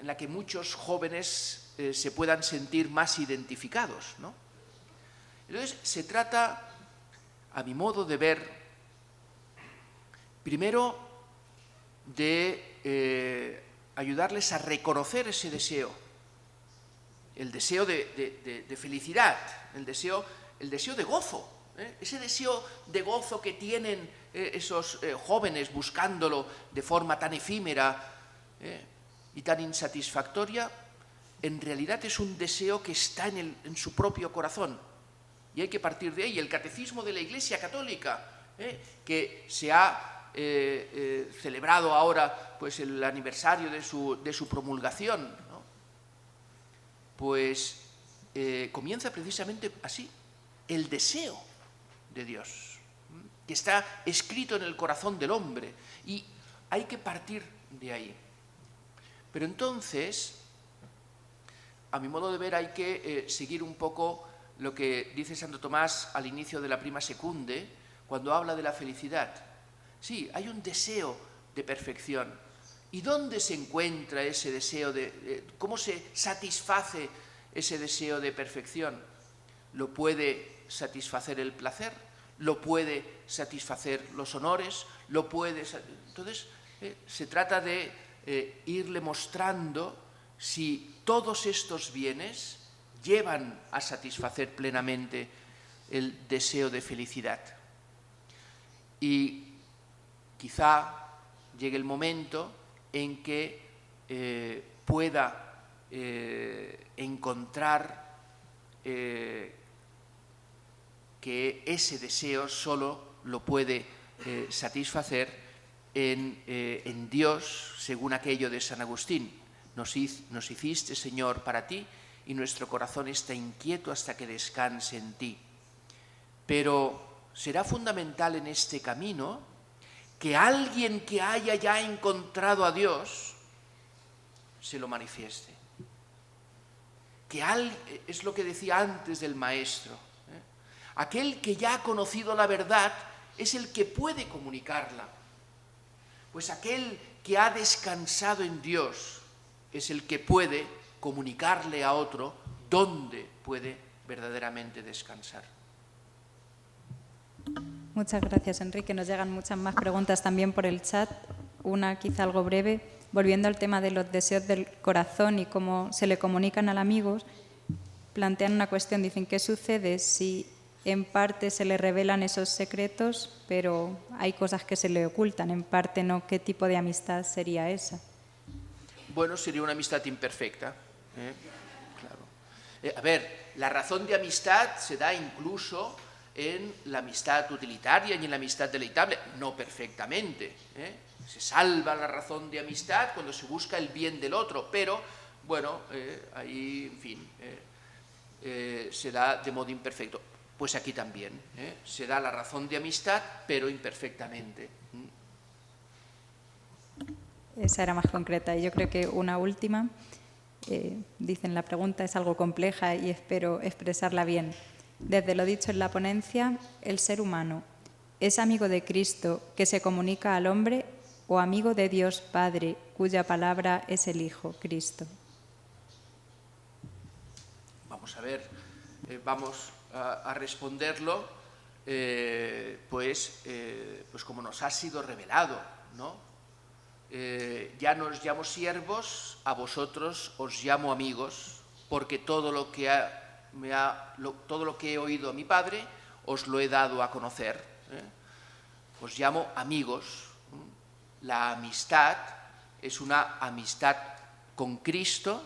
la que muchos jóvenes se puedan sentir más identificados, ¿no? Entonces, se trata, a mi modo de ver, primero de ayudarles a reconocer ese deseo, el deseo de felicidad, el deseo de gozo, ese deseo de gozo que tienen esos jóvenes buscándolo de forma tan efímera y tan insatisfactoria, en realidad es un deseo que está en su propio corazón y hay que partir de ahí. El catecismo de la Iglesia Católica, que se ha celebrado ahora pues, el aniversario de su promulgación, ¿no? Pues comienza precisamente así, el deseo de Dios, que está escrito en el corazón del hombre y hay que partir de ahí. Pero entonces, a mi modo de ver, hay que seguir un poco lo que dice Santo Tomás al inicio de la Prima Secunde, cuando habla de la felicidad. Sí, hay un deseo de perfección. ¿Y dónde se encuentra ese deseo cómo se satisface ese deseo de perfección? ¿Lo puede satisfacer el placer? ¿Lo puede satisfacer los honores? Entonces, se trata de irle mostrando si todos estos bienes llevan a satisfacer plenamente el deseo de felicidad. Y quizá llegue el momento en que pueda encontrar que ese deseo solo lo puede satisfacer en Dios, según aquello de San Agustín. Nos hiciste, Señor, para ti, y nuestro corazón está inquieto hasta que descanse en ti. Pero será fundamental en este camino que alguien que haya ya encontrado a Dios se lo manifieste. Es lo que decía antes del Maestro. Aquel que ya ha conocido la verdad es el que puede comunicarla. Pues aquel que ha descansado en Dios es el que puede comunicarle a otro dónde puede verdaderamente descansar. Muchas gracias, Enrique. Nos llegan muchas más preguntas también por el chat. Una quizá algo breve. Volviendo al tema de los deseos del corazón y cómo se le comunican al amigo, plantean una cuestión. Dicen, ¿qué sucede si en parte se le revelan esos secretos, pero hay cosas que se le ocultan? En parte no. ¿Qué tipo de amistad sería esa? bueno, sería una amistad imperfecta. Claro. A ver, la razón de amistad se da incluso en la amistad utilitaria y en la amistad deleitable, no perfectamente. Se salva la razón de amistad cuando se busca el bien del otro, pero, bueno, ahí, en fin, se da de modo imperfecto. Pues aquí también, se da la razón de amistad, pero imperfectamente. Esa era más concreta. Y yo creo que una última, dicen la pregunta es algo compleja y espero expresarla bien. Desde lo dicho en la ponencia, ¿el ser humano es amigo de Cristo que se comunica al hombre o amigo de Dios Padre, cuya palabra es el Hijo, Cristo? Vamos a ver, vamos a responderlo pues como nos ha sido revelado, ¿no? Ya no os llamo siervos, a vosotros os llamo amigos, porque todo lo que he oído a mi Padre os lo he dado a conocer. Os llamo amigos. La amistad es una amistad con Cristo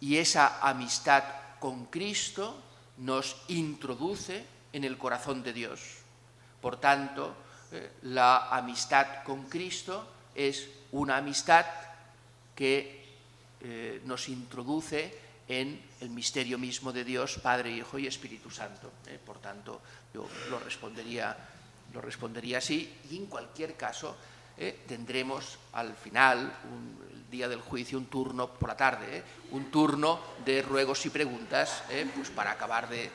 y esa amistad con Cristo nos introduce en el corazón de Dios. Por tanto, la amistad con Cristo es una amistad que nos introduce en el misterio mismo de Dios, Padre, Hijo y Espíritu Santo. Por tanto, yo lo respondería así, y en cualquier caso tendremos al final, el día del juicio, un turno por la tarde, un turno de ruegos y preguntas, pues para acabar de...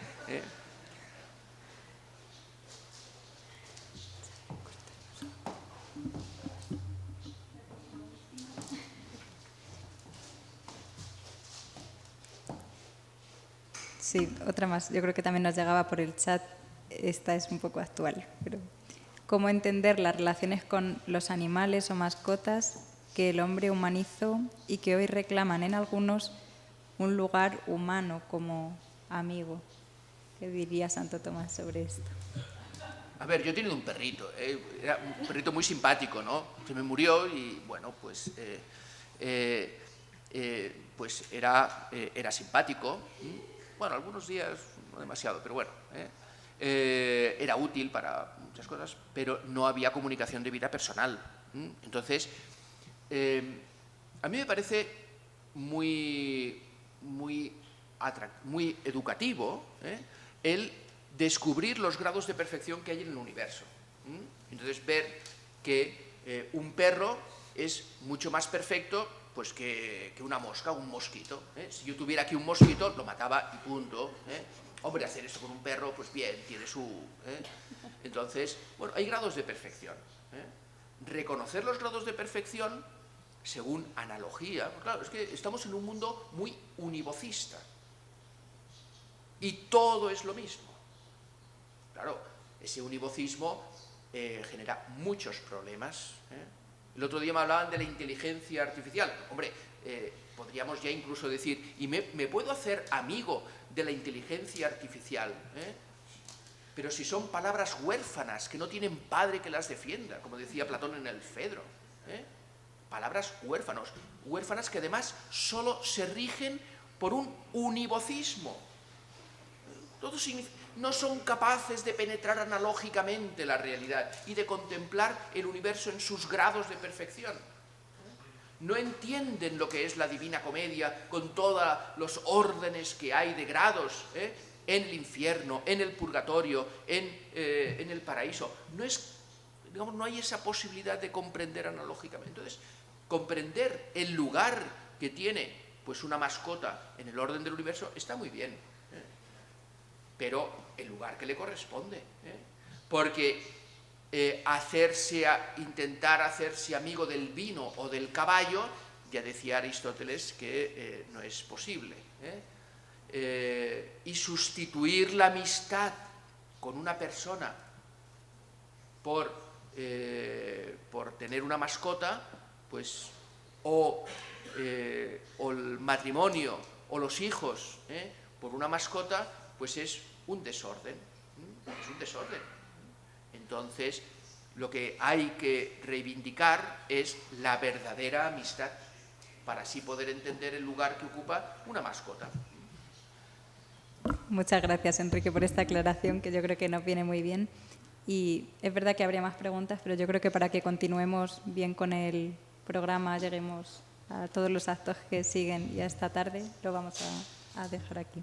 Sí, otra más. Yo creo que también nos llegaba por el chat. Esta es un poco actual. Pero ¿cómo entender las relaciones con los animales o mascotas que el hombre humanizó y que hoy reclaman en algunos un lugar humano como amigo? ¿Qué diría Santo Tomás sobre esto? A ver, yo he tenido un perrito, era un perrito muy simpático, ¿no? Se me murió y, bueno, pues era simpático. Bueno, algunos días no demasiado, pero bueno. Era útil para muchas cosas, pero no había comunicación de vida personal. Entonces, a mí me parece muy educativo el descubrir los grados de perfección que hay en el universo. Entonces, ver que un perro es mucho más perfecto pues que una mosca, un mosquito. Si yo tuviera aquí un mosquito, lo mataba y punto. Hombre, hacer esto con un perro, pues bien, tiene su... Entonces, bueno, hay grados de perfección. Reconocer los grados de perfección según analogía. Claro, es que estamos en un mundo muy univocista. Y todo es lo mismo. Claro, ese univocismo genera muchos problemas. El otro día me hablaban de la inteligencia artificial. Hombre, podríamos ya incluso decir, ¿y me puedo hacer amigo de la inteligencia artificial? Pero si son palabras huérfanas, que no tienen padre que las defienda, como decía Platón en el Fedro. Palabras huérfanas que además solo se rigen por un univocismo. No son capaces de penetrar analógicamente la realidad y de contemplar el universo en sus grados de perfección. No entienden lo que es la Divina Comedia con todos los órdenes que hay de grados en el infierno, en el purgatorio, en el paraíso. No hay esa posibilidad de comprender analógicamente. Entonces, comprender el lugar que tiene pues una mascota en el orden del universo está muy bien. Pero el lugar que le corresponde. Porque intentar hacerse amigo del vino o del caballo, ya decía Aristóteles que no es posible. Y sustituir la amistad con una persona por tener una mascota, pues, o el matrimonio o los hijos por una mascota, pues es un desorden. Es un desorden. Entonces, lo que hay que reivindicar es la verdadera amistad. para así poder entender el lugar que ocupa una mascota. Muchas gracias, Enrique, por esta aclaración que yo creo que nos viene muy bien. Y es verdad que habría más preguntas, pero yo creo que para que continuemos bien con el programa, lleguemos a todos los actos que siguen y a esta tarde, lo vamos a dejar aquí.